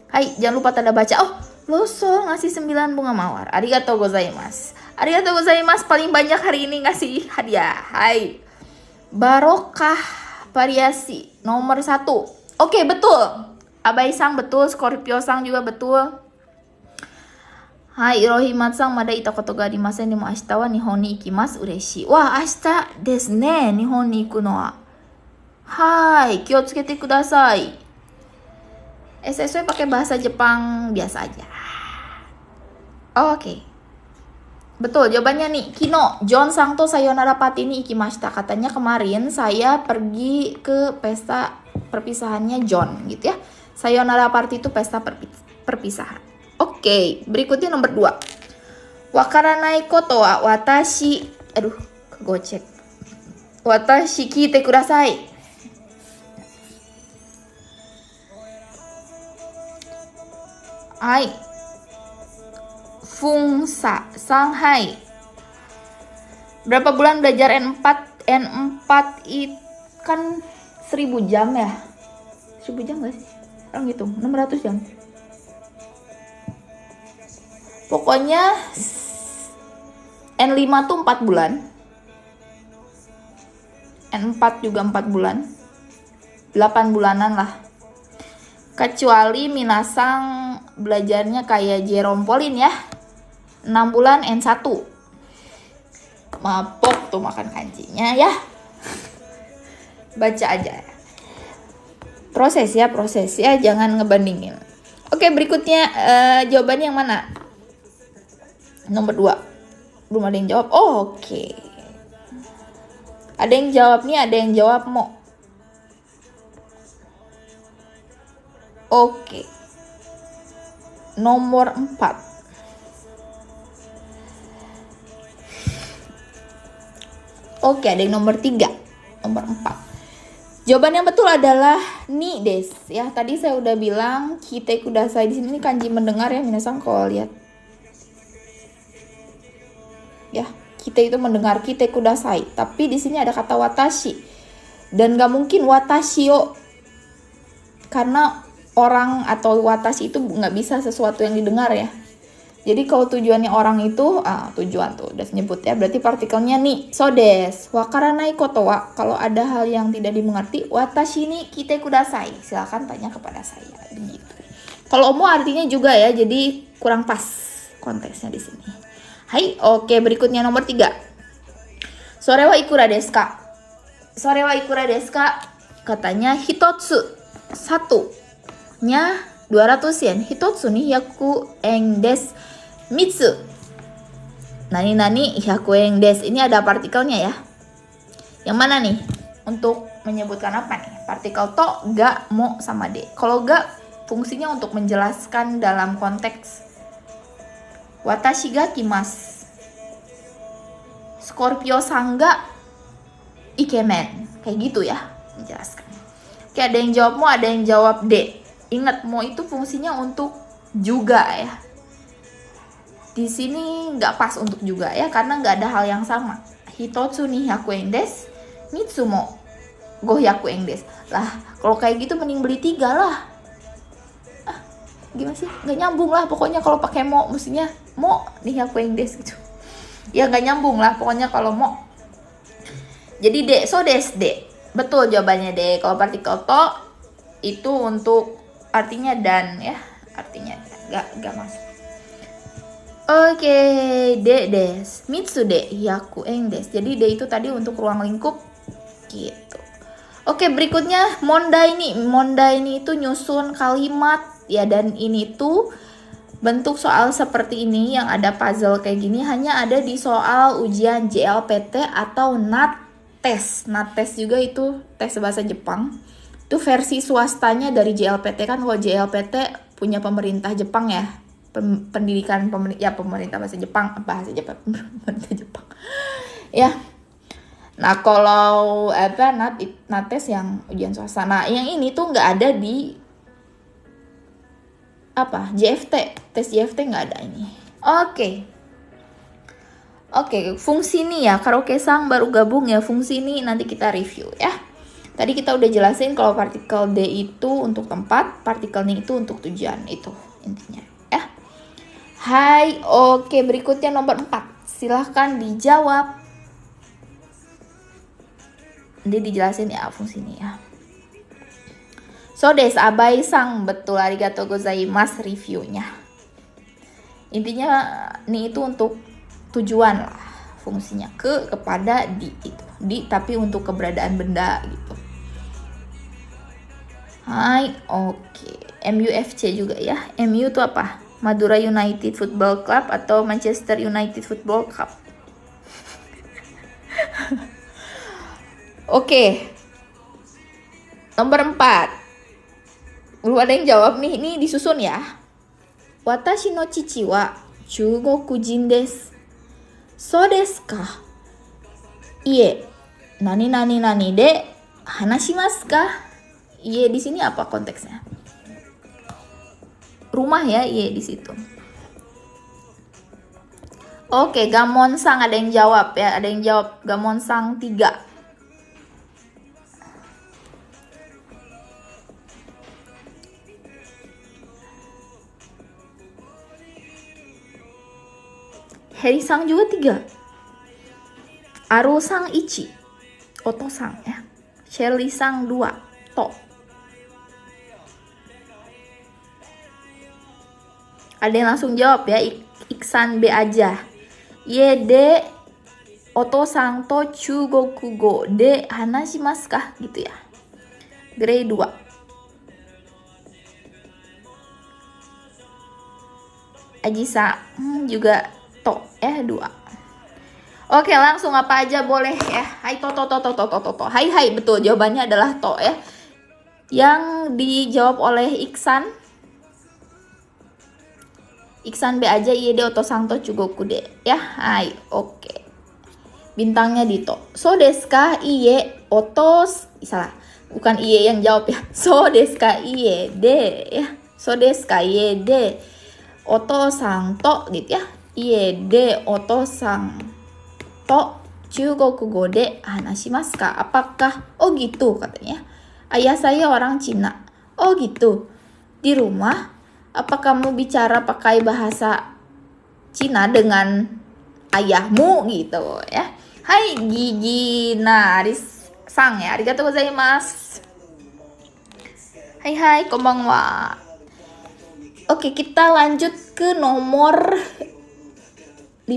Hai, jangan lupa tanda baca. Loso ngasih 9 bunga mawar. Arigatou gozaimasu. Arigatou gozaimasu, paling banyak hari ini ngasih hadiah. Hai. Barokah variasi nomor 1. Oke, betul. Abai Sang betul, Scorpio Sang juga betul. Hai, Rohimat-san, mada ita koto ga arimasen. Demo ashita wa Nihon ni ikimasu. Ureshii. Wah, ashita desu ne, Nihon ni iku no wa. Hai, kiotsukete kudasai. SSW pakai bahasa Jepang biasa aja. Oke. Betul, jawabannya nih. Kino, John Sang to sayonara party ni ikimashita. Katanya kemarin saya pergi ke pesta perpisahannya John, gitu ya. Sayonara party itu pesta perpisahan. Oke, berikutnya nomor 2. Wakaranai koto wa watashi. Aduh, kegocek. Watashi kite kudasai. Hai. Fungsa Shanghai. Berapa bulan belajar N4? N4 itu kan 1000 jam ya. 1000 jam gak sih? Sekarang hitung, 600 jam. Pokoknya N5 tuh 4 bulan. N4 juga 4 bulan. 8 bulanan lah. Kecuali minasang belajarnya kayak Jerome Pauline ya. 6 bulan N1. Mapok tuh makan kanjinya ya. Baca aja. Proses ya, jangan ngebandingin. Oke, berikutnya jawabannya yang mana? Nomor 2. Belum ada yang jawab. Oke. Ada yang jawab nih, ada yang jawab mo. Oke. Nomor 4. Oke, ada yang nomor 3. Nomor 4. Jawaban yang betul adalah ni des. Ya, tadi saya udah bilang kite kudasai di sini kanji mendengar ya, minasang kalau lihat. Ya, kita itu mendengar kite kudasai, tapi di sini ada kata watashi dan gak mungkin watashi yo karena orang atau watashi itu nggak bisa sesuatu yang didengar ya. Jadi kalau tujuannya orang itu, tujuan tuh udah nyebut ya, berarti partikelnya nih, so des, wakaranai koto wa, kalau ada hal yang tidak dimengerti, watashi ni kite kudasai, silakan tanya kepada saya, begitu. Kalau omo artinya juga ya, jadi kurang pas konteksnya di sini. Hai, oke, berikutnya nomor 3. Sore wa ikura desu ka? Sore wa ikura desu ka? Katanya hitotsu, satunya 200 yen. Hitotsu ni 100 yen desu. Mitsu nani 100 yen desu. Ini ada partikelnya ya. Yang mana nih? Untuk menyebutkan apa nih? Partikel to, ga, mo, sama de. Kalau ga, fungsinya untuk menjelaskan dalam konteks watashi ga kimasu. Scorpio sangga ikemen. Kayak gitu ya, menjelaskan. Oke, ada yang jawab mo, ada yang jawab de. Ingat, mo itu fungsinya untuk juga ya. Di sini nggak pas untuk juga ya, karena nggak ada hal yang sama. Hitotsu ni 100 yen desu, mitsu mo 500 yen desu. Lah, kalau kayak gitu mending beli 3 lah. Gimana sih? Nggak nyambung lah pokoknya kalau pakai mo, mestinya mo ni 100 yen desu gitu. Ya nggak nyambung lah pokoknya kalau mo. Jadi de, so des de. Betul jawabannya de. Kalau partikel to itu untuk artinya dan ya, artinya nggak masuk. Oke, de des, mitsu de, 100 yen desu. Jadi de itu tadi untuk ruang lingkup gitu. Oke, berikutnya mondai nih. Mondai ini itu nyusun kalimat ya, dan ini tuh bentuk soal seperti ini yang ada puzzle kayak gini hanya ada di soal ujian JLPT atau NAT-TES. NAT-TES juga itu tes bahasa Jepang. Itu versi swastanya dari JLPT kan. Kalau JLPT punya pemerintah Jepang ya. Pendidikan pemerintah bahasa Jepang pemerintah Jepang ya. Nah kalau NAT-TES yang ujian swasta, nah yang ini tuh nggak ada di JFT, tes JFT nggak ada ini. Oke, fungsi ini ya, karaoke-sang baru gabung ya, fungsi ini nanti kita review ya. Tadi kita udah jelasin kalau partikel D itu untuk tempat, partikel N itu untuk tujuan, itu intinya ya. Hai, oke, berikutnya nomor 4. Silahkan dijawab. Nanti dijelasin ya fungsi ini ya. So des, abai sang, betul, arigatou gozaimasu reviewnya. Intinya nih itu untuk tujuan lah, fungsinya kepada di itu. Di tapi untuk keberadaan benda gitu. Hai, oke. MUFC juga ya. MU itu apa? Madura United Football Club atau Manchester United Football Club. Oke. Nomor 4. Belum ada yang jawab nih. Ini disusun ya. Watashi no chichi wa Chugokujin desu. So desu ka? Ie. Nani de hanashimasu ka? Ie di sini apa konteksnya? Rumah ya, iya di situ. Oke, Gamon-sang ada yang jawab ya, ada yang jawab Gamon-sang 3. Heri-sang juga 3. Aro-sang 1. Oto-sang ya. Shelly-sang 2. To. Ada yang langsung jawab ya, Iksan B aja. Yede oto-sang to chugokugo de hanashimasu ka gitu ya. Grade 2. Ajisa juga to 2. Oke, langsung apa aja boleh ya. Hai to. Hai, betul jawabannya adalah to ya. Yang dijawab oleh Iksan B aja, iede oto-sang to chugoku de ya. Hai, oke. Bintangnya di to. So desu ka iye otos, salah. Bukan iye yang jawab ya. So desu ka iye de ya. So desu ka iye de oto-sang to gitu ya. Iye de oto-sang to chugokugo de hanashimasu ka? Apakah? Oh gitu katanya. Ayah saya orang Cina. Oh gitu. di rumah, apa kamu bicara pakai bahasa Cina dengan ayahmu gitu ya. Hai Gigi Naris Sang ya, arigatou gozaimasu. Hai konbanwa. Oke, kita lanjut ke nomor 5.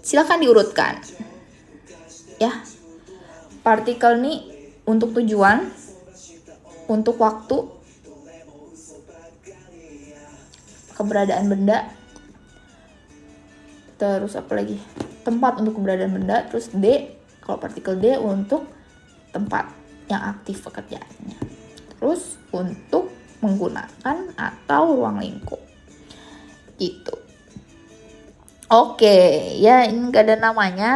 Silakan diurutkan. Ya. Partikel nih untuk tujuan, untuk waktu, keberadaan benda, terus apa lagi? Tempat untuk keberadaan benda, terus D, kalau partikel D untuk tempat yang aktif pekerjaannya. Terus untuk menggunakan atau ruang lingkup. Gitu. Oke, ya ini gak ada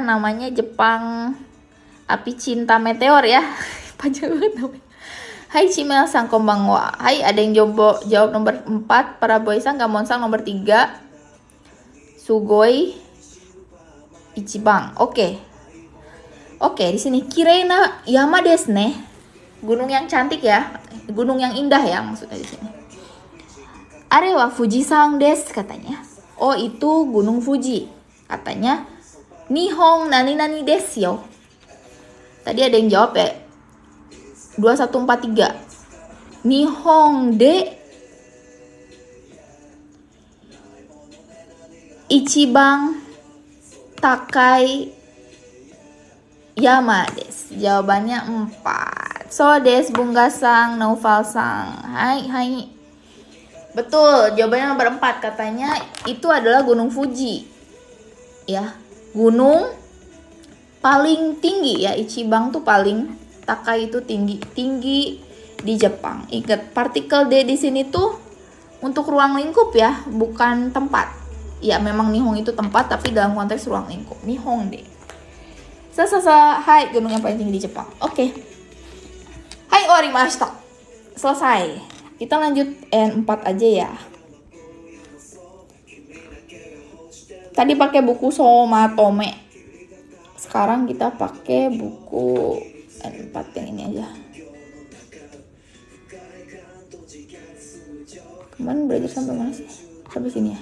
namanya Jepang Api Cinta Meteor ya. Panjang banget namanya. Hai Cimel Sang konbanwa. Hai, ada yang jawab nomor 4, para boy sang Gamon sang nomor 3. Sugoi Ichibang. Oke, di sini Kireina Yama desu ne. Gunung yang cantik ya. Gunung yang indah ya maksudnya di sini. Are wa Fujisan desu katanya. Oh, itu Gunung Fuji. Katanya Nihon nani desu yo. Tadi ada yang jawab ya. 2143. Nihon de Ichiban takai yama desu. Jawabannya 4. So desu Bunga-sang, Naufal-sang. Hai. Betul, jawabannya nomor 4. Katanya itu adalah Gunung Fuji. Ya, gunung paling tinggi ya. Ichiban tuh paling, Takai itu tinggi di Jepang. Ingat, partikel D di sini tuh untuk ruang lingkup ya, bukan tempat. Ya, memang Nihon itu tempat, tapi dalam konteks ruang lingkup. Nihon D. Hai, gunung yang paling tinggi di Jepang. Oke. Hai, orimashita. Selesai. Kita lanjut N4 aja ya. Tadi pakai buku Somatome. Sekarang kita pakai buku N4 yang ini aja. Kemarin belajar sampai mana sih? Sampai sini ya.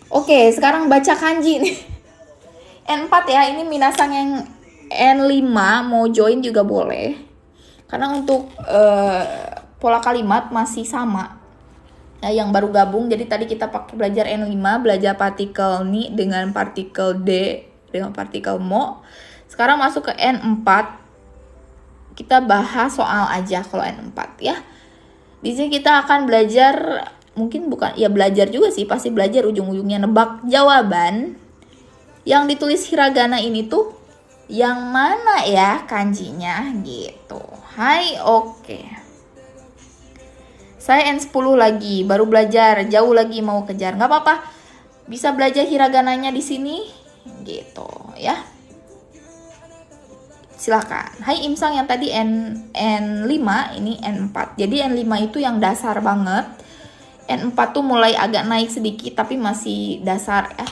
Oke, sekarang baca kanji nih. N4 ya, ini minasang yang N5 mau join juga boleh. Karena untuk pola kalimat masih sama. Ya, yang baru gabung, jadi tadi kita pakai belajar N5, belajar partikel ni dengan partikel D, dengan partikel mo. Sekarang masuk ke N4, kita bahas soal aja kalau N4 ya. Di sini kita akan belajar, mungkin bukan, ya belajar juga sih, pasti belajar ujung-ujungnya nebak jawaban. Yang ditulis hiragana ini tuh yang mana ya kanjinya gitu. Hai, oke. Saya N10 lagi, baru belajar, jauh lagi mau kejar. Nggak apa-apa, bisa belajar hiragananya di sini, gitu ya. Silakan. Hai Imsang yang tadi N5, ini N4. Jadi N5 itu yang dasar banget. N4 tuh mulai agak naik sedikit, tapi masih dasar ya.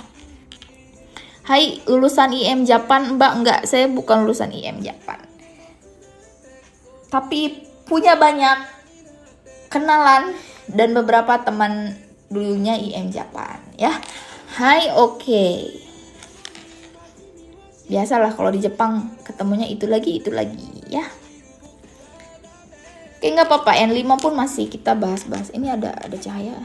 Hai, lulusan IM Japan, Mbak? Enggak, saya bukan lulusan IM Japan. Tapi punya banyak kenalan dan beberapa teman dulunya IM Japan ya. Hai, oke. Biasalah kalau di Jepang ketemunya itu lagi ya. Oke, nggak apa-apa, N5 pun masih kita bahas-bahas. Ini ada cahaya.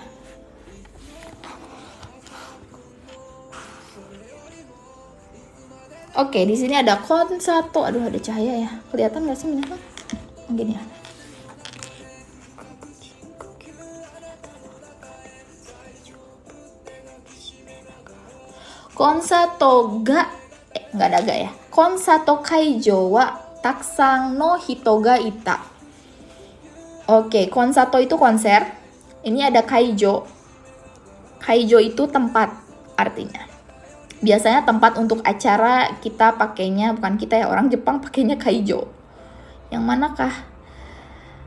Oke, di sini ada konsato. Aduh, ada cahaya ya. Kelihatan nggak sih minatnya? Gini ya. Konsato ga nggak ada ga ya. Konsato kaijo wa taksang no hito ga ita. Oke, konsato itu konser. Ini ada kaijo. Kaijo itu tempat artinya. Biasanya tempat untuk acara kita pakainya, bukan kita ya, orang Jepang pakainya kaijo. Yang manakah?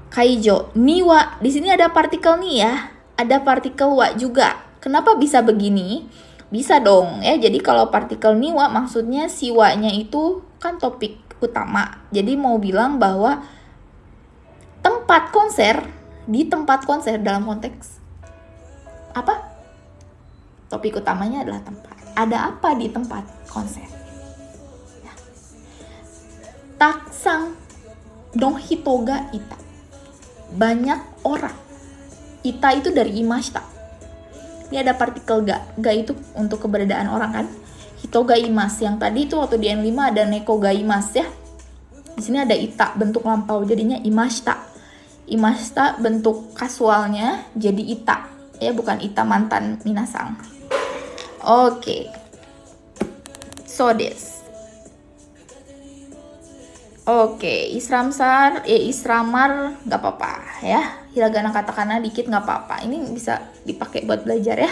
Kaijo. Niwa. Di sini ada partikel ni ya. Ada partikel wa juga. Kenapa bisa begini? Bisa dong ya. Jadi kalau partikel niwa maksudnya siwanya itu kan topik utama. Jadi mau bilang bahwa tempat konser di tempat konser dalam konteks apa? Topik utamanya adalah tempat. Ada apa di tempat konser? Ya. Taksang no hito ga ita. Banyak orang. Ita itu dari imashita. Ini ada partikel ga. Ga itu untuk keberadaan orang kan. Hito ga imas. Yang tadi itu waktu di N5 ada neko ga imas ya. Di sini ada ita bentuk lampau jadinya imashita. Imashita bentuk kasualnya jadi ita. Ya bukan ita mantan minasang. Oke. So this. Oke, isramar nggak apa-apa ya. Hiragana katakana dikit nggak apa-apa. Ini bisa dipakai buat belajar ya.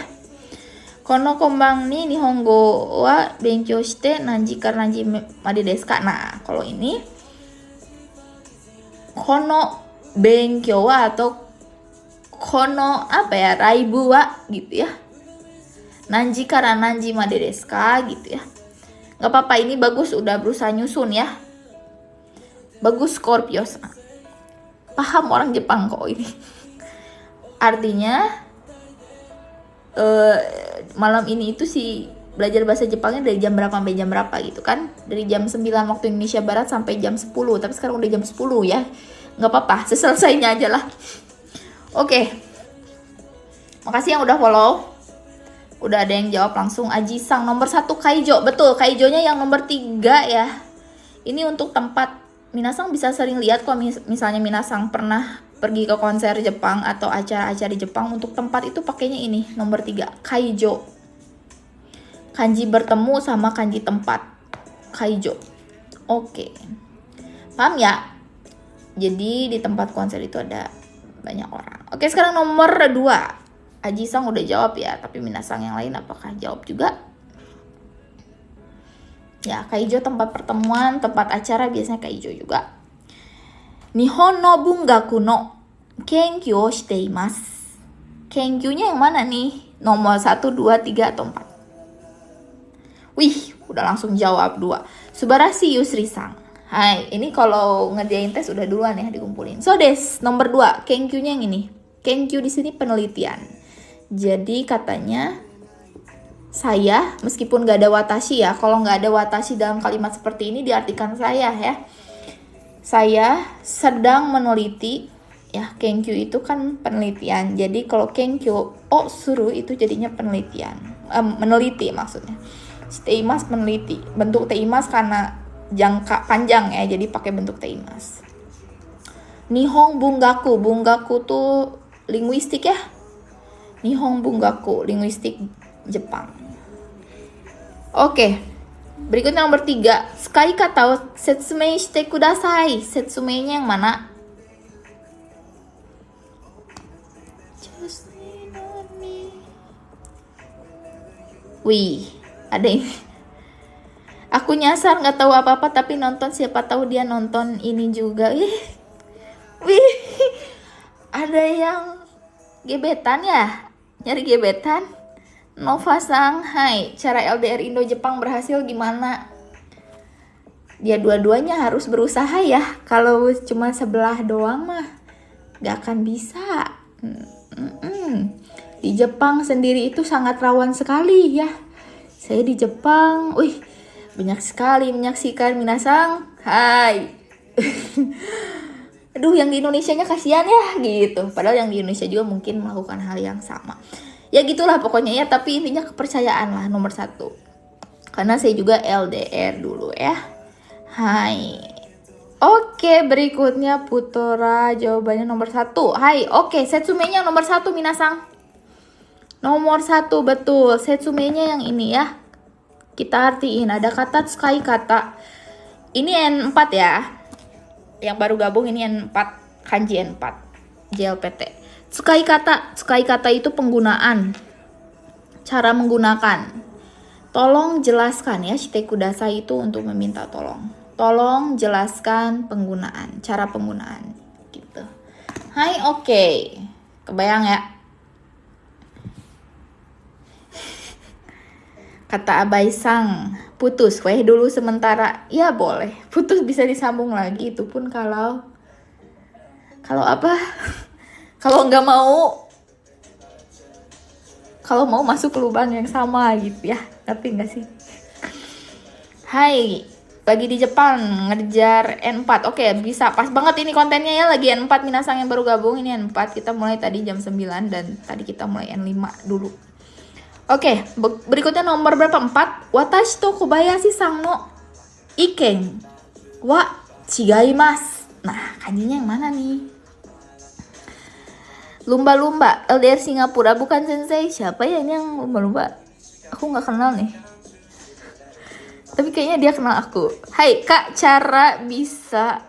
Kono kombang ni nihongo wa benkyou shite nanji kara nanji made desu ka. Nah, kalau ini kono benkyou wa atau kono apa ya? Raibu wa gitu ya. Nanji kara nanji made desu ka gitu ya. Nggak apa-apa, ini bagus udah berusaha nyusun ya. Bagus Scorpio. Paham orang Jepang kok ini. Artinya malam ini itu si belajar bahasa Jepangnya dari jam berapa sampai jam berapa gitu kan. Dari jam 9 waktu Indonesia Barat sampai jam 10. Tapi sekarang udah jam 10 ya. Nggak apa-apa, seselesainya aja lah. Oke. Makasih yang udah follow. Udah ada yang jawab langsung. Aji-sang nomor 1 Kaijo. Betul, Kaijonya yang nomor 3 ya. Ini untuk tempat. Minasang bisa sering lihat kalau misalnya Minasang pernah pergi ke konser Jepang atau acara-acara di Jepang, untuk tempat itu pakainya ini nomor 3 Kaijo. Kanji bertemu sama kanji tempat Kaijo. Oke. Paham ya? Jadi di tempat konser itu ada banyak orang. Oke, sekarang nomor 2. Aji-sang udah jawab ya, tapi Minasang yang lain apakah jawab juga? Ya, Kaijo tempat pertemuan, tempat acara biasanya Kaijo juga. Nihon no bungaku no kenkyu o shite imasu. Kenkyu-nya yang mana nih? Nomor 1, 2, 3, atau 4? Wih, udah langsung jawab 2. Subarashi Yusri-sang. Hai, ini kalau ngerjain tes udah duluan ya dikumpulin. So des, nomor 2, kenkyu-nya yang ini. Kenkyu di sini penelitian. Jadi katanya saya, meskipun gak ada watashi ya, kalau gak ada watashi dalam kalimat seperti ini diartikan saya ya. Saya sedang meneliti, ya kenkyu itu kan penelitian. Jadi kalau kenkyu o suru itu jadinya penelitian, meneliti maksudnya. Teimas meneliti, bentuk teimas karena jangka panjang ya, jadi pakai bentuk teimas. Nihon bungaku, bungaku tuh linguistik ya. Nihon bungaku, linguistik Jepang. Oke, berikutnya nomor 3. Sukai kata o setsumei shite kudasai. Setsumei-nya yang mana? Wih, ada ini. Aku nyasar nggak tahu apa-apa tapi nonton, siapa tahu dia nonton ini juga. Wih, ada yang gebetan ya? Nyari gebetan? Nova-sang, hai, cara LDR Indo-Jepang berhasil gimana? Ya dua-duanya harus berusaha ya. Kalau cuma sebelah doang mah gak akan bisa. Di Jepang sendiri itu sangat rawan sekali ya. Saya di Jepang, banyak sekali menyaksikan minasang, hai. Aduh, yang di Indonesianya kasihan ya gitu. Padahal yang di Indonesia juga mungkin melakukan hal yang sama. Ya gitulah pokoknya ya, tapi intinya kepercayaan lah nomor 1. Karena saya juga LDR dulu ya. Hai. Oke, berikutnya Putora jawabannya nomor 1. Hai, oke, Setsume-nya nomor 1 minasang. Nomor 1 betul, Setsume-nya yang ini ya. Kita artiin, ada kata tsukai kata. Ini N4 ya. Yang baru gabung ini N4, kanji N4, JLPT. Tsukai kata itu penggunaan, cara menggunakan. Tolong jelaskan ya, shite kudasai itu untuk meminta tolong. Tolong jelaskan penggunaan, cara penggunaan gitu. Hai, oke. Kebayang ya? Kata Abai-sang, putus dulu sementara. Ya boleh, putus bisa disambung lagi, itu pun kalau apa? Kalau nggak mau, kalau mau masuk ke lubang yang sama gitu ya. Ngerti nggak sih? Hai, lagi di Jepang ngejar N4. Oke, bisa pas banget ini kontennya ya, lagi N4 minasang yang baru gabung. Ini N4, kita mulai tadi jam 9 dan tadi kita mulai N5 dulu. Oke, berikutnya nomor berapa? 4. Watashi to Kobayashi sang no iken wa chigaimasu. Nah, kanjinya yang mana nih? Lumba-lumba, LDR Singapura, bukan sensei. Siapa ya ini yang lumba-lumba? Aku nggak kenal nih. Tapi kayaknya dia kenal aku. Hai kak, cara bisa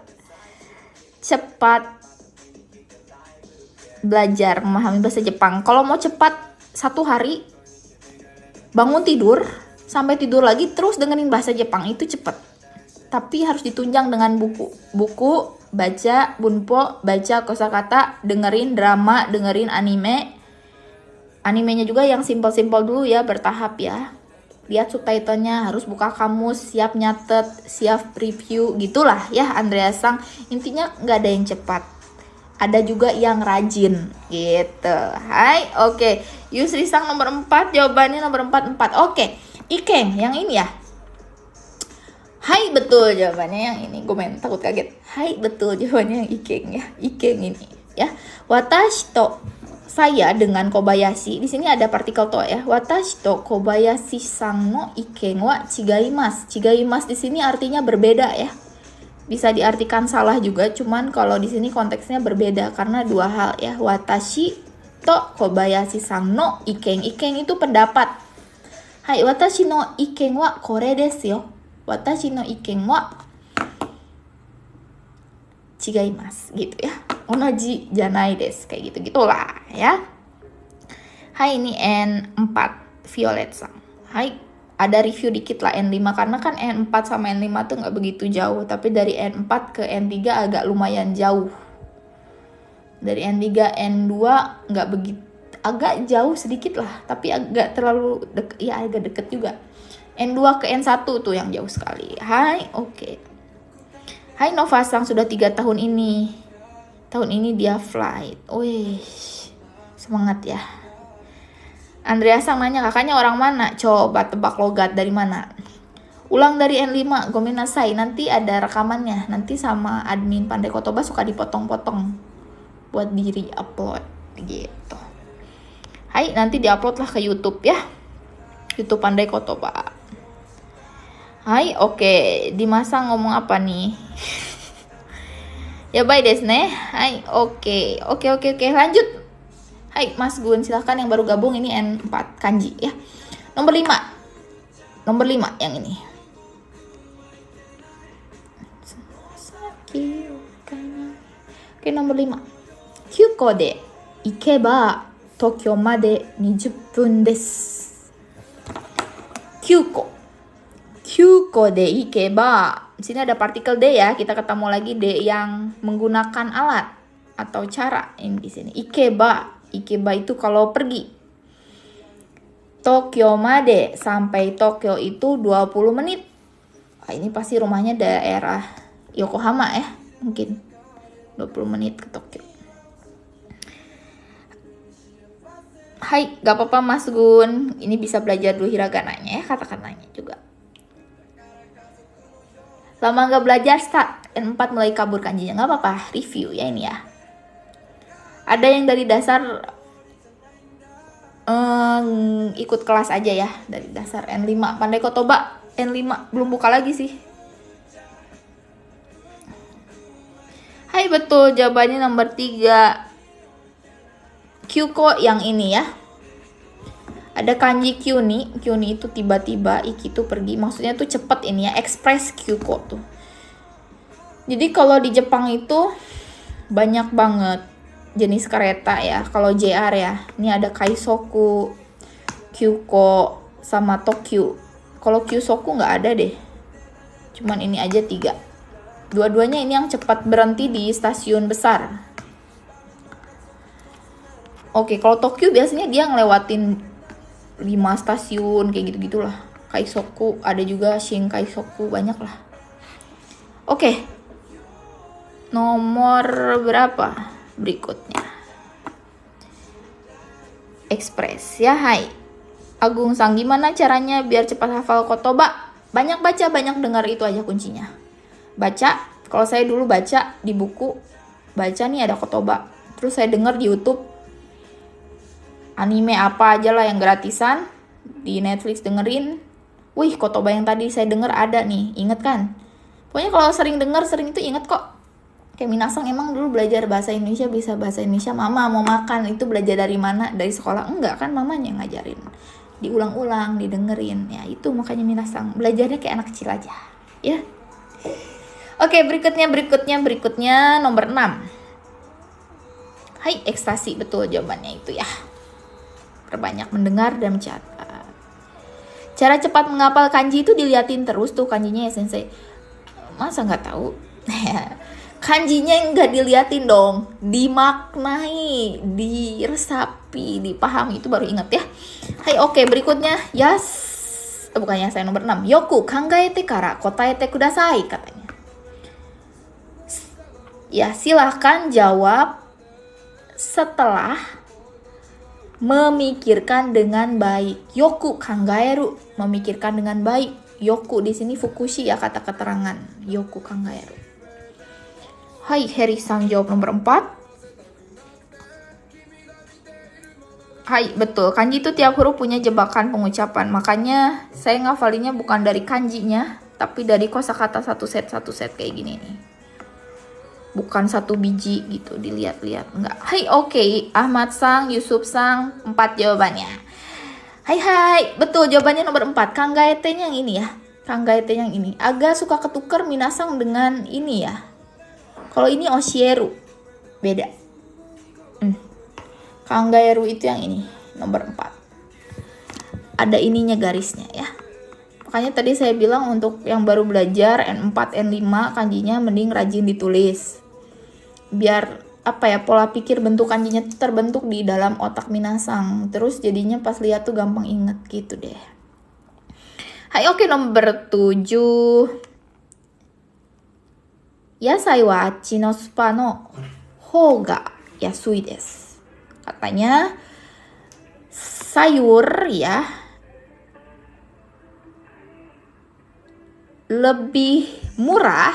cepat belajar memahami bahasa Jepang. Kalau mau cepat, 1 hari bangun tidur sampai tidur lagi terus dengerin bahasa Jepang, itu cepat. Tapi harus ditunjang dengan buku, baca bunpo, baca kosakata, dengerin drama, dengerin anime. Animenya juga yang simpel-simpel dulu ya, bertahap ya. Lihat subtitlenya, harus buka kamus, siap nyatet, siap review, gitulah ya Andrea Sang. Intinya nggak ada yang cepat, ada juga yang rajin gitu. Hai, oke. Yusri Sang nomor 4, jawabannya nomor 4. Oke, Ikeng yang ini ya. Hai, betul jawabannya yang ini. Gue main takut kaget. Hai, betul jawabannya yang Ikeng ya. Ikeng ini ya. Watashi to, saya dengan Kobayashi. Di sini ada partikel to ya. Watashi to Kobayashi sang no iken wa chigaimasu. Chigaimasu di sini artinya berbeda ya. Bisa diartikan salah juga, cuman kalau di sini konteksnya berbeda karena 2 hal ya. Watashi to Kobayashi sang no iken. Iken itu pendapat. Hai, watashi no iken wa kore desu yo. Watashi no iken wa chigaimasu gitu ya. Onaji janai desu, kayak gitu-gitulah ya. Hai, ini N4 Violet Sang. Hai, ada review dikit lah N5 karena kan N4 sama N5 tuh nggak begitu jauh, tapi dari N4 ke N3 agak lumayan jauh. Dari N3 N2 nggak begitu, agak jauh sedikit lah, tapi agak terlalu deket, ya agak deket juga. N2 ke N1 tuh yang jauh sekali. Hai, oke. Hai Nova Sang, sudah 3 tahun ini. Tahun ini dia flight. Wih, semangat ya. Andrea Sang nanya, kakaknya orang mana? Coba tebak logat dari mana? Ulang dari N5, gomenasai. Nanti ada rekamannya. Nanti sama admin Pandai Kotoba suka dipotong-potong buat diri upload gitu. Hai, nanti diupload lah ke YouTube ya. YouTube Pandai Kotoba. Hai, oke. Dimas Sang ngomong apa nih? Ya baik desu ne. Hai, oke. Oke, lanjut. Hai, Mas Gun, silahkan yang baru gabung, ini N4 kanji ya. Nomor 5. Nomor 5 yang ini. Oke, nomor 5. Kyuko de ikeba Tokyo made 20 分desu. Kyuko de ikeba. Di sini ada partikel D ya. Kita ketemu lagi D yang menggunakan alat atau cara ini di sini. Ikeba itu kalau pergi. Tokyo made, sampai Tokyo itu 20 menit. Nah, ini pasti rumahnya daerah Yokohama ya. Mungkin 20 menit ke Tokyo. Hai, gak apa-apa Mas Gun. Ini bisa belajar dulu hiragananya ya, kata-katanya juga. Lama gak belajar, start N4 mulai kabur kanjinya. Gak apa-apa, review ya ini ya. Ada yang dari dasar ikut kelas aja ya. Dari dasar N5. Pandai Kotoba N5 belum buka lagi sih. Hai, betul jawabannya nomor 3. Kyuko yang ini ya. Ada kanji kyuni. Kyuni itu tiba-tiba, iki itu pergi. Maksudnya tuh cepet ini ya, express kyuko tuh. Jadi kalau di Jepang itu banyak banget jenis kereta ya. Kalau JR ya, ini ada Kaisoku, Kyuko, sama Tokyu. Kalau Kyusoku nggak ada deh. Cuman ini aja 3. Dua-duanya ini yang cepat berhenti di stasiun besar. Oke, kalau Tokyo biasanya dia ngelewatin 5 stasiun kayak gitu-gitulah. Kaisoku ada juga, Shin Kaisoku, banyak lah. Oke. Nomor berapa berikutnya? Express ya. Hai Agung Sang, gimana caranya biar cepat hafal kotoba? Banyak baca, banyak dengar, itu aja kuncinya. Baca, kalau saya dulu baca di buku, baca nih ada kotoba. Terus saya dengar di YouTube, anime apa aja lah yang gratisan, di Netflix dengerin. Wih, kotoba yang tadi saya dengar ada nih, inget kan? Pokoknya kalau sering dengar, sering itu inget kok. Kayak Minasang emang dulu belajar bahasa Indonesia, bisa bahasa Indonesia. Mama mau makan, itu belajar dari mana? Dari sekolah? Enggak kan, mamanya yang ngajarin. Diulang-ulang, didengerin. Ya itu makanya Minasang belajarnya kayak anak kecil aja. Ya. Oke, berikutnya nomor 6. Hai, ekstasi, betul jawabannya itu ya. Perbanyak mendengar dan mencatat. Cara cepat menghafal kanji itu diliatin terus tuh kanjinya ya Sensei. Masa nggak tahu? Kanjinya nggak diliatin dong, dimaknai, diresapi, dipahami, itu baru ingat ya. Hai, oke, berikutnya bukannya saya nomor 6. Yoku kangaete kara kotaete kudasai katanya. Ya, silahkan jawab setelah memikirkan dengan baik. Yoku kangaeru, memikirkan dengan baik. Yoku di sini fukushi ya kata keterangan. Yoku kangaeru. Hai, Heri-san jawab nomor 4. Hai, betul. Kanji itu tiap huruf punya jebakan pengucapan. Makanya saya ngafalinnya bukan dari kanjinya, tapi dari kosakata satu set kayak gini nih. Bukan satu biji gitu, dilihat-lihat. Enggak. Hai, oke. Ahmad Sang, Yusuf Sang, 4 jawabannya. Hai, betul jawabannya nomor 4. Kangaete-nya yang ini ya. Kangaete yang ini. Agak suka ketuker Minasang dengan ini ya. Kalau ini Oshieru, beda. Kangaeru itu yang ini, nomor 4. Ada ininya garisnya ya. Makanya tadi saya bilang untuk yang baru belajar N4, N5 kanjinya mending rajin ditulis. Biar pola pikir bentuk kanjinya tuh terbentuk di dalam otak Minasang. Terus jadinya pas lihat tuh gampang inget gitu deh. Hai, oke, nomor 7. Yasai wa achi no spa no hou ga yasui desu. Katanya sayur ya lebih murah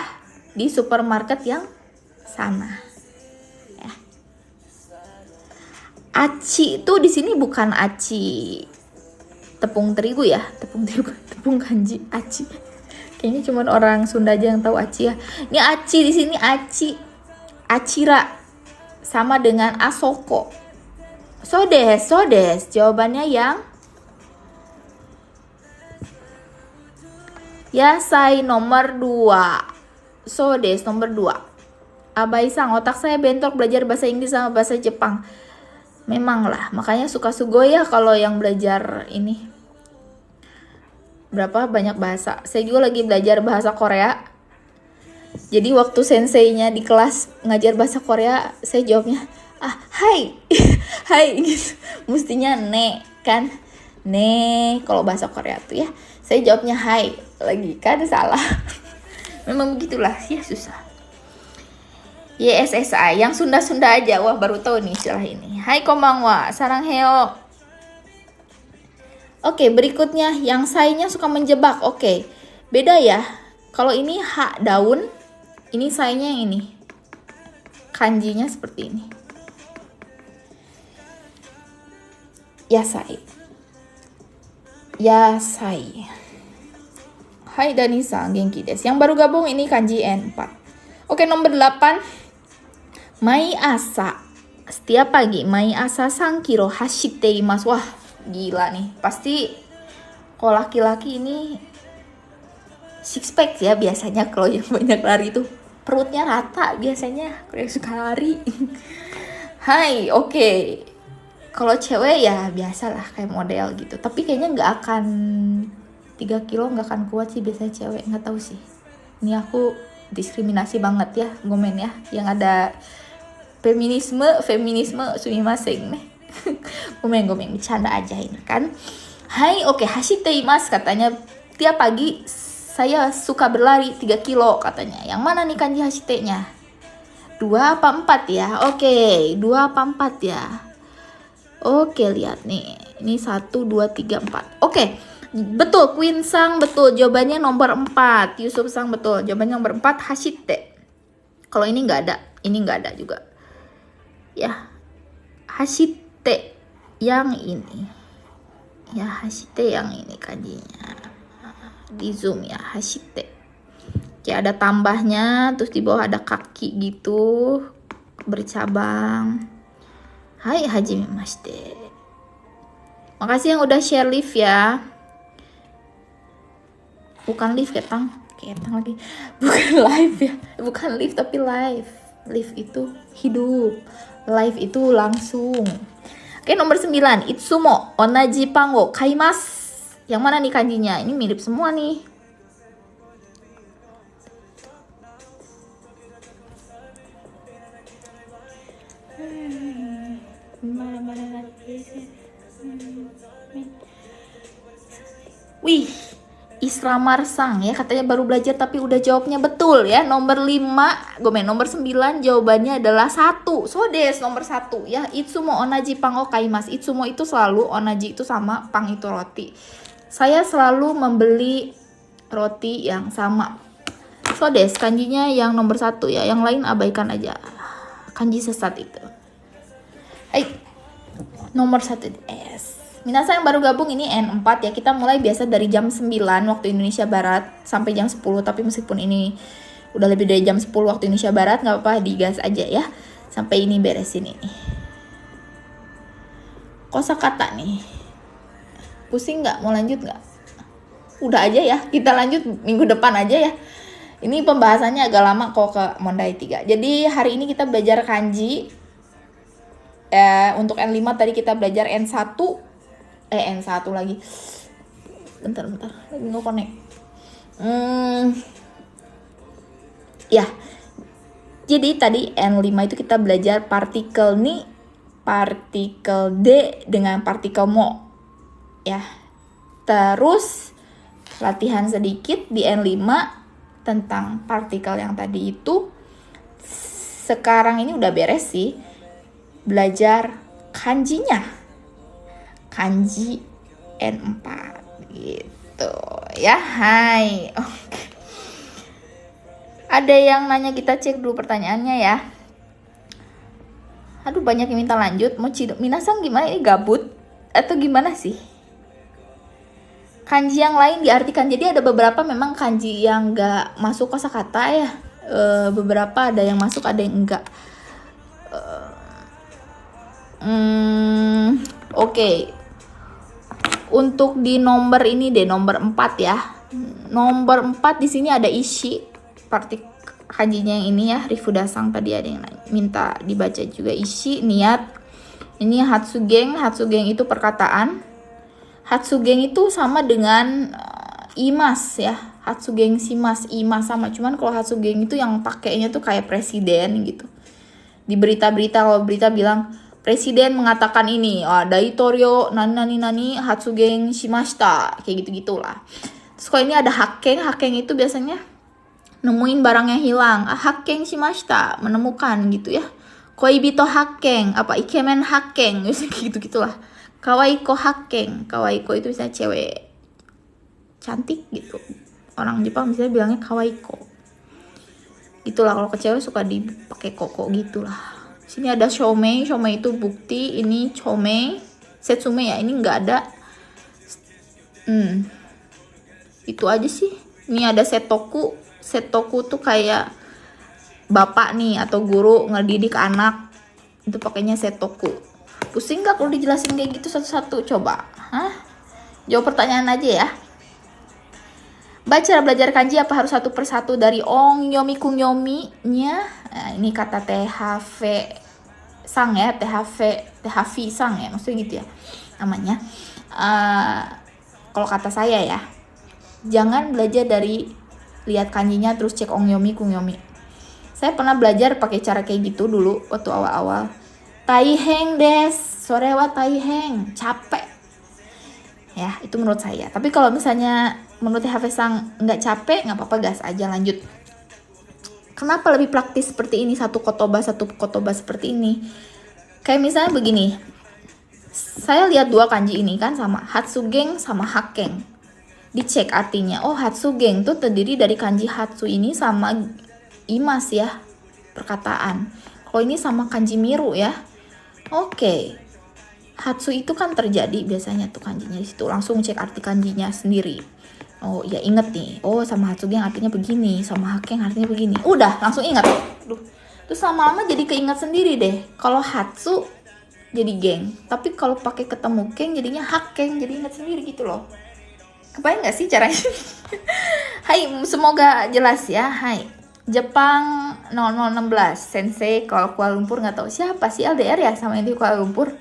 di supermarket yang sana. Ya. Aci itu di sini bukan aci tepung terigu ya, tepung kanji aci. Kayaknya cuma orang Sunda aja yang tahu aci ya. Ini aci di sini acira sama dengan asoko. Sodes. Jawabannya yang Yasai nomor 2. Sodes nomor 2. Abai-san, otak saya bentrok belajar bahasa Inggris sama bahasa Jepang. Memang lah, makanya suka sugoi ya kalau yang belajar ini. Banyak bahasa. Saya juga lagi belajar bahasa Korea. Jadi waktu senseinya di kelas ngajar bahasa Korea, saya jawabnya hai. Hai gitu. Mestinya ne kan. Ne kalau bahasa Korea tuh ya. Saya jawabnya hai lagi kan salah. Memang begitulah ya, susah. YSSI yang Sunda-Sunda aja. Wah, baru tahu nih istilah ini. Hai konbanwa, sarangheo. Oke, berikutnya yang sainya suka menjebak. Oke, beda ya. Kalau ini hak daun, ini sainya yang ini. Kanjinya seperti ini. Yasai. Hai Dani-san, genki desu. Yang baru gabung ini kanji N4. Oke, nomor 8. Mai asa. Setiap pagi, mai asa 3 kilo hashite imasu. Wah, gila nih. Pasti kalau laki-laki ini six pack ya biasanya kalau yang banyak lari itu. Perutnya rata biasanya kalau yang suka lari. Hai, oke. Kalau cewek ya biasalah kayak model gitu. Tapi kayaknya nggak akan 3 kilo nggak akan kuat sih biasanya cewek. Nggak tahu sih. Ini aku diskriminasi banget ya, gomen ya. Yang ada feminisme sumimasen nih. gomen bercanda aja ini kan. Hai, oke, hashite imasu katanya tiap pagi saya suka berlari 3 kilo katanya. Yang mana nih kanji hashite-nya? 2 apa 4 ya? Oke, 2 apa 4 ya? Oke, lihat nih. Ini 1, 2, 3, 4. Oke, betul. Queen Sang betul. Jawabannya nomor 4. Yusuf Sang betul. Jawabannya nomor 4. Hashite. Kalau ini nggak ada. Ini nggak ada juga. Ya. Hashite yang ini. Ya, hashite yang ini kanjinya. Di zoom ya, hashite. Kayak ada tambahnya, terus di bawah ada kaki gitu. Bercabang. Hai hajime mashite. Makasih yang udah share live ya. Bukan live ketang lagi. Bukan live ya. Bukan live tapi live. Live itu hidup. Live itu langsung. Oke, nomor 9. Itsumo onaji pango kaimasu. Yang mana nih kanjinya? Ini mirip semua nih. Wih, Islamar Sang ya, katanya baru belajar tapi udah jawabnya betul ya. Nomor 5, nomor 9 jawabannya adalah 1. So des nomor 1 ya. Itsumo onaji pang o kaimasu. Itsumo itu selalu, onaji itu sama, pang itu roti. Saya selalu membeli roti yang sama. So des, kanjinya yang nomor 1 ya. Yang lain abaikan aja. Kanji sesat itu. Hai. Nomor 1 S. Minasan yang baru gabung ini N4 ya. Kita mulai biasa dari jam 9 waktu Indonesia Barat sampai jam 10. Tapi meskipun ini udah lebih dari jam 10 waktu Indonesia Barat, nggak apa-apa, digas aja ya. Sampai ini beresin ini. Kosakata nih. Pusing nggak? Mau lanjut nggak? Udah aja ya. Kita lanjut minggu depan aja ya. Ini pembahasannya agak lama kok ke Mondai 3. Jadi hari ini kita belajar kanji. Untuk N5 tadi kita belajar N1 lagi. Bentar lagi nge-connect. Ya. Jadi tadi N5 itu kita belajar partikel ni, partikel D dengan partikel mo. Ya. Terus latihan sedikit di N5 tentang partikel yang tadi itu. Sekarang ini udah beres sih. Belajar kanjinya. Kanji N4 gitu ya. Hai. Oke. Ada yang nanya, kita cek dulu pertanyaannya ya. Aduh, banyak yang minta lanjut. Mau Minasang gimana, ini gabut atau gimana sih? Kanji yang lain diartikan. Jadi ada beberapa memang kanji yang gak masuk kosakata ya. Beberapa ada yang masuk, ada yang enggak. Oke. Untuk di nomor ini deh, nomor 4 ya. Nomor 4 di sini ada ishi. Kanjinya yang ini ya, Rifudasang tadi ada yang minta dibaca juga. Ishi, niat. Ini hatsugeng. Hatsugeng itu perkataan. Hatsugeng itu sama dengan imas ya. Hatsugeng shimas, imas sama. Cuman kalau hatsugeng itu yang pakainya tuh kayak presiden gitu. Di berita-berita, kalau berita bilang presiden mengatakan ini, daitorio nani hatsugeng shimashita, kayak gitu-gitulah. Terus kalau ini ada hakkeng itu biasanya nemuin barang yang hilang. Hakkeng shimashita, menemukan gitu ya. Koibito hakkeng, ikemen hakkeng, gitu-gitulah. Kawaiko hakkeng, kawaiko itu misalnya cewek cantik gitu. Orang Jepang misalnya bilangnya kawaiko. Gitulah, kalau ke cewek suka dipakai koko gitulah. Sini ada shomei itu bukti, ini chomei, setsume ya, ini nggak ada. Itu aja sih. Ini ada setoku tuh kayak bapak nih atau guru ngedidik anak, itu pakainya setoku. Pusing nggak kalau dijelasin kayak gitu satu-satu? Coba, jawab pertanyaan aja ya. Belajar kanji apa harus satu persatu dari ongyomi kunyomi-nya? Nah, ini kata THV Sang ya, THV Sang ya, maksudnya gitu ya namanya. Kalau kata saya ya, jangan belajar dari lihat kanjinya terus cek ongyomi kunyomi. Saya pernah belajar pakai cara kayak gitu dulu waktu awal-awal. Taiheng des, sore wa taiheng, capek. Ya, itu menurut saya. Tapi kalau misalnya menurut THV Sang nggak capek, nggak apa-apa, gas aja, lanjut. Kenapa lebih praktis seperti ini, satu kotoba seperti ini? Kayak misalnya begini, Saya lihat dua kanji ini kan sama, Hatsugeng sama Hakeng. Dicek artinya, oh Hatsugeng tuh terdiri dari kanji Hatsu ini sama imas ya, perkataan. Kalau ini sama kanji miru ya. Oke. Hatsu itu kan terjadi biasanya tuh kanjinya di situ. Langsung cek arti kanjinya sendiri. Oh ya inget nih. Oh sama Hatsugeng artinya begini, sama Hakeng artinya begini. Udah langsung ingat. Duh. Terus lama-lama jadi keinget sendiri deh. Kalau Hatsu jadi geng, tapi kalau pakai ketemu geng jadinya Hakeng, jadi ingat sendiri gitu loh. Kebayang nggak sih caranya? Hai, semoga jelas ya. Hai. Jepang 0016 Sensei kalau Kuala Lumpur nggak tahu siapa sih, LDR ya sama ini Kuala Lumpur.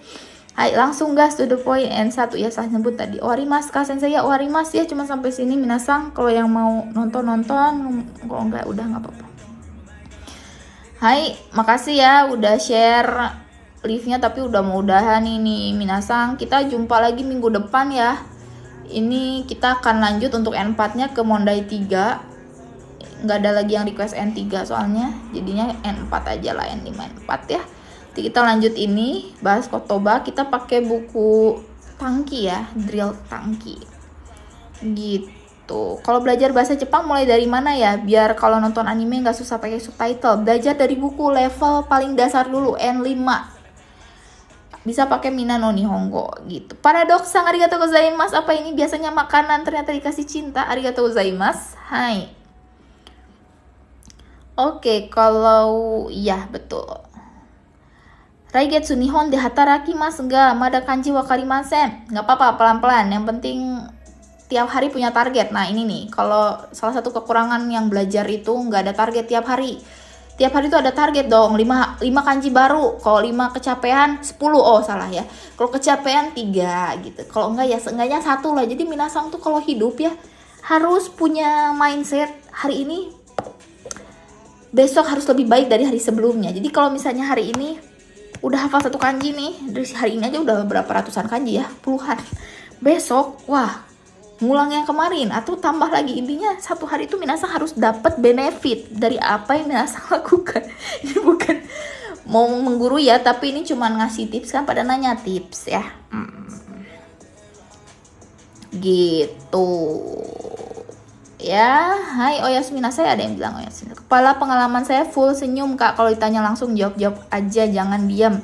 Hai, langsung gas to the point. N1 ya saya sebut tadi. Warimas kak Sensei ya, warimas ya, cuma sampai sini minasang. Kalau yang mau nonton, kalau nggak udah nggak apa-apa. Hai, makasih ya udah share live-nya, tapi udah mau udahan ini minasang. Kita jumpa lagi minggu depan ya. Ini kita akan lanjut untuk N4-nya ke Mondai 3. Nggak ada lagi yang request N3 soalnya, jadinya N4 aja lah, N5 N4 ya. Jadi kita lanjut ini bahas kotoba, kita pakai buku Tangki ya, drill Tangki gitu. Kalau belajar bahasa Jepang mulai dari mana ya, biar kalau nonton anime nggak susah pakai subtitle? Belajar dari buku level paling dasar dulu, N5, bisa pakai Mina no Nihongo gitu. Paradoks, arigatou gozaimasu. Apa ini biasanya makanan ternyata dikasih cinta? Arigatou gozaimasu. Hai. Oke, kalau iya betul. Raigetsu Nihon de hatarakimasu ga mada kanji wakarimasen. Nggak apa-apa, pelan-pelan. Yang penting tiap hari punya target. Nah ini nih, kalau salah satu kekurangan yang belajar itu nggak ada target tiap hari. Tiap hari itu ada target dong, 5 kanji baru. Kalau 5 kecapean, 10. Oh salah ya. Kalau kecapean 3 gitu. Kalau enggak ya seenggaknya 1 lah. Jadi minasang tuh kalau hidup ya harus punya mindset hari ini, besok harus lebih baik dari hari sebelumnya. Jadi kalau misalnya hari ini udah hafal 1 kanji nih, dari hari ini aja udah berapa ratusan kanji ya, puluhan. Besok, wah, ngulang yang kemarin atau tambah lagi. Intinya 1 hari itu minasang harus dapat benefit dari apa yang minasang lakukan. Ini bukan mau menggurui ya, tapi ini cuma ngasih tips kan, pada nanya tips ya. Gitu. Ya, hai Oyasmina, saya ada yang bilang Oyasmina. Kepala pengalaman saya full senyum kak, kalau ditanya langsung jawab aja, jangan diam.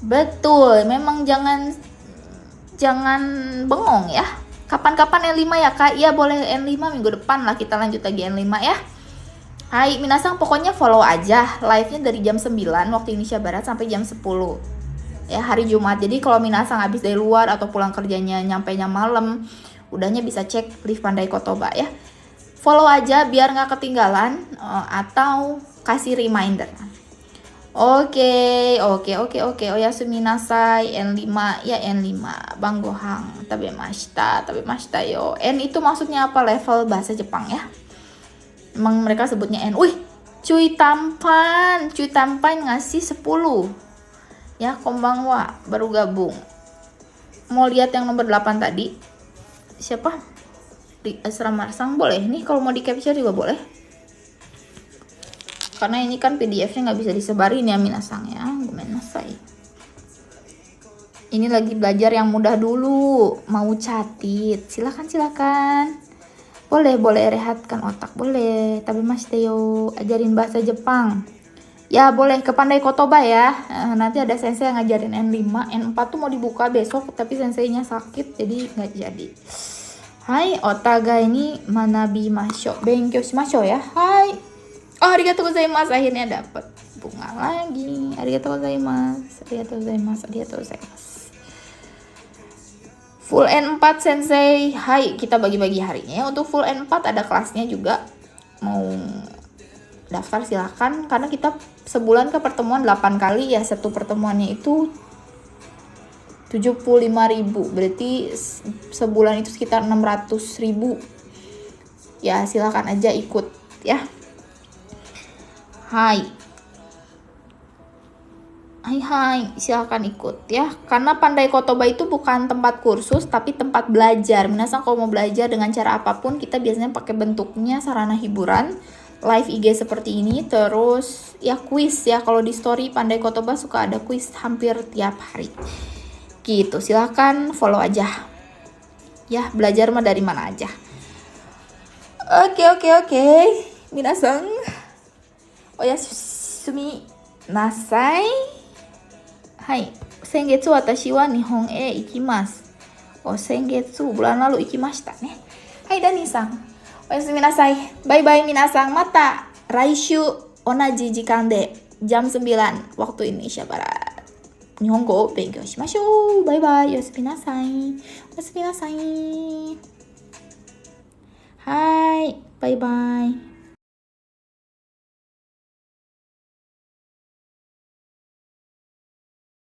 Betul, memang jangan bengong ya. Kapan-kapan N5 ya kak? Iya boleh N5 minggu depan lah, kita lanjut lagi N5 ya. Hai minasang, pokoknya follow aja live-nya dari jam 9 waktu Indonesia Barat sampai jam 10 ya, hari Jumat. Jadi kalau minasang habis dari luar atau pulang kerjanya nyampainya malam, udahnya bisa cek live Pandai Kotoba ya. Follow aja biar nggak ketinggalan atau kasih reminder. Oke. Oyasumi nasai. N5 ya, N5. Bang Gohang. Tabemashita yo. N itu maksudnya apa? Level bahasa Jepang ya. Emang mereka sebutnya N. Wih, cuy tampan ngasih 10. Ya, konbanwa, baru gabung. Mau lihat yang nomor 8 tadi? Siapa? Di Asrama Sang boleh nih, kalau mau di capture juga boleh. Karena ini kan PDF-nya nggak bisa disebarin ya minasang ya, gomenasai. Ini lagi belajar yang mudah dulu, mau catit, silakan. Boleh rehatkan otak, boleh. Tapi mas Teo ajarin bahasa Jepang. Ya boleh ke Pandai Kotoba ya. Nanti ada sensei yang ngajarin N5, N4 tuh mau dibuka besok, tapi senseinya sakit jadi nggak jadi. Hai, otaga ini manabi masyo, benkyou shimasho ya. Hai. Oh, arigatou gozaimasu, akhirnya dapat bunga lagi. Arigatou gozaimasu. Full N4 sensei. Hai, kita bagi-bagi harinya ya. Untuk full N4 ada kelasnya juga. Mau daftar silahkan, karena kita sebulan ke pertemuan 8 kali ya. Satu pertemuannya itu 75.000, berarti sebulan itu sekitar 600.000 ya. Silahkan aja ikut ya. Hai, silakan ikut ya. Karena Pandai Kotoba itu bukan tempat kursus, tapi tempat belajar. Minasang kalau mau belajar dengan cara apapun, kita biasanya pakai bentuknya sarana hiburan, live IG seperti ini, terus ya kuis ya. Kalau di story Pandai Kotoba suka ada kuis hampir tiap hari. Gitu, silahkan follow aja. Ya, belajar mah dari mana aja. Oke. Minasang. Oyasumi nasai. Hai. Sengetsu watashi wa Nihon e ikimasu. Sengetsu bulan lalu ikimashita ne. Hai Dani-san. Oyasumi nasai. Bye bye minasang. Mata raishu onaji jikan de jam 9 waktu Indonesia Barat. Nihongo o benkyou shimashou. Bye bye. Oyasumi nasai. Oyasumi nasai. Hai. Bye bye.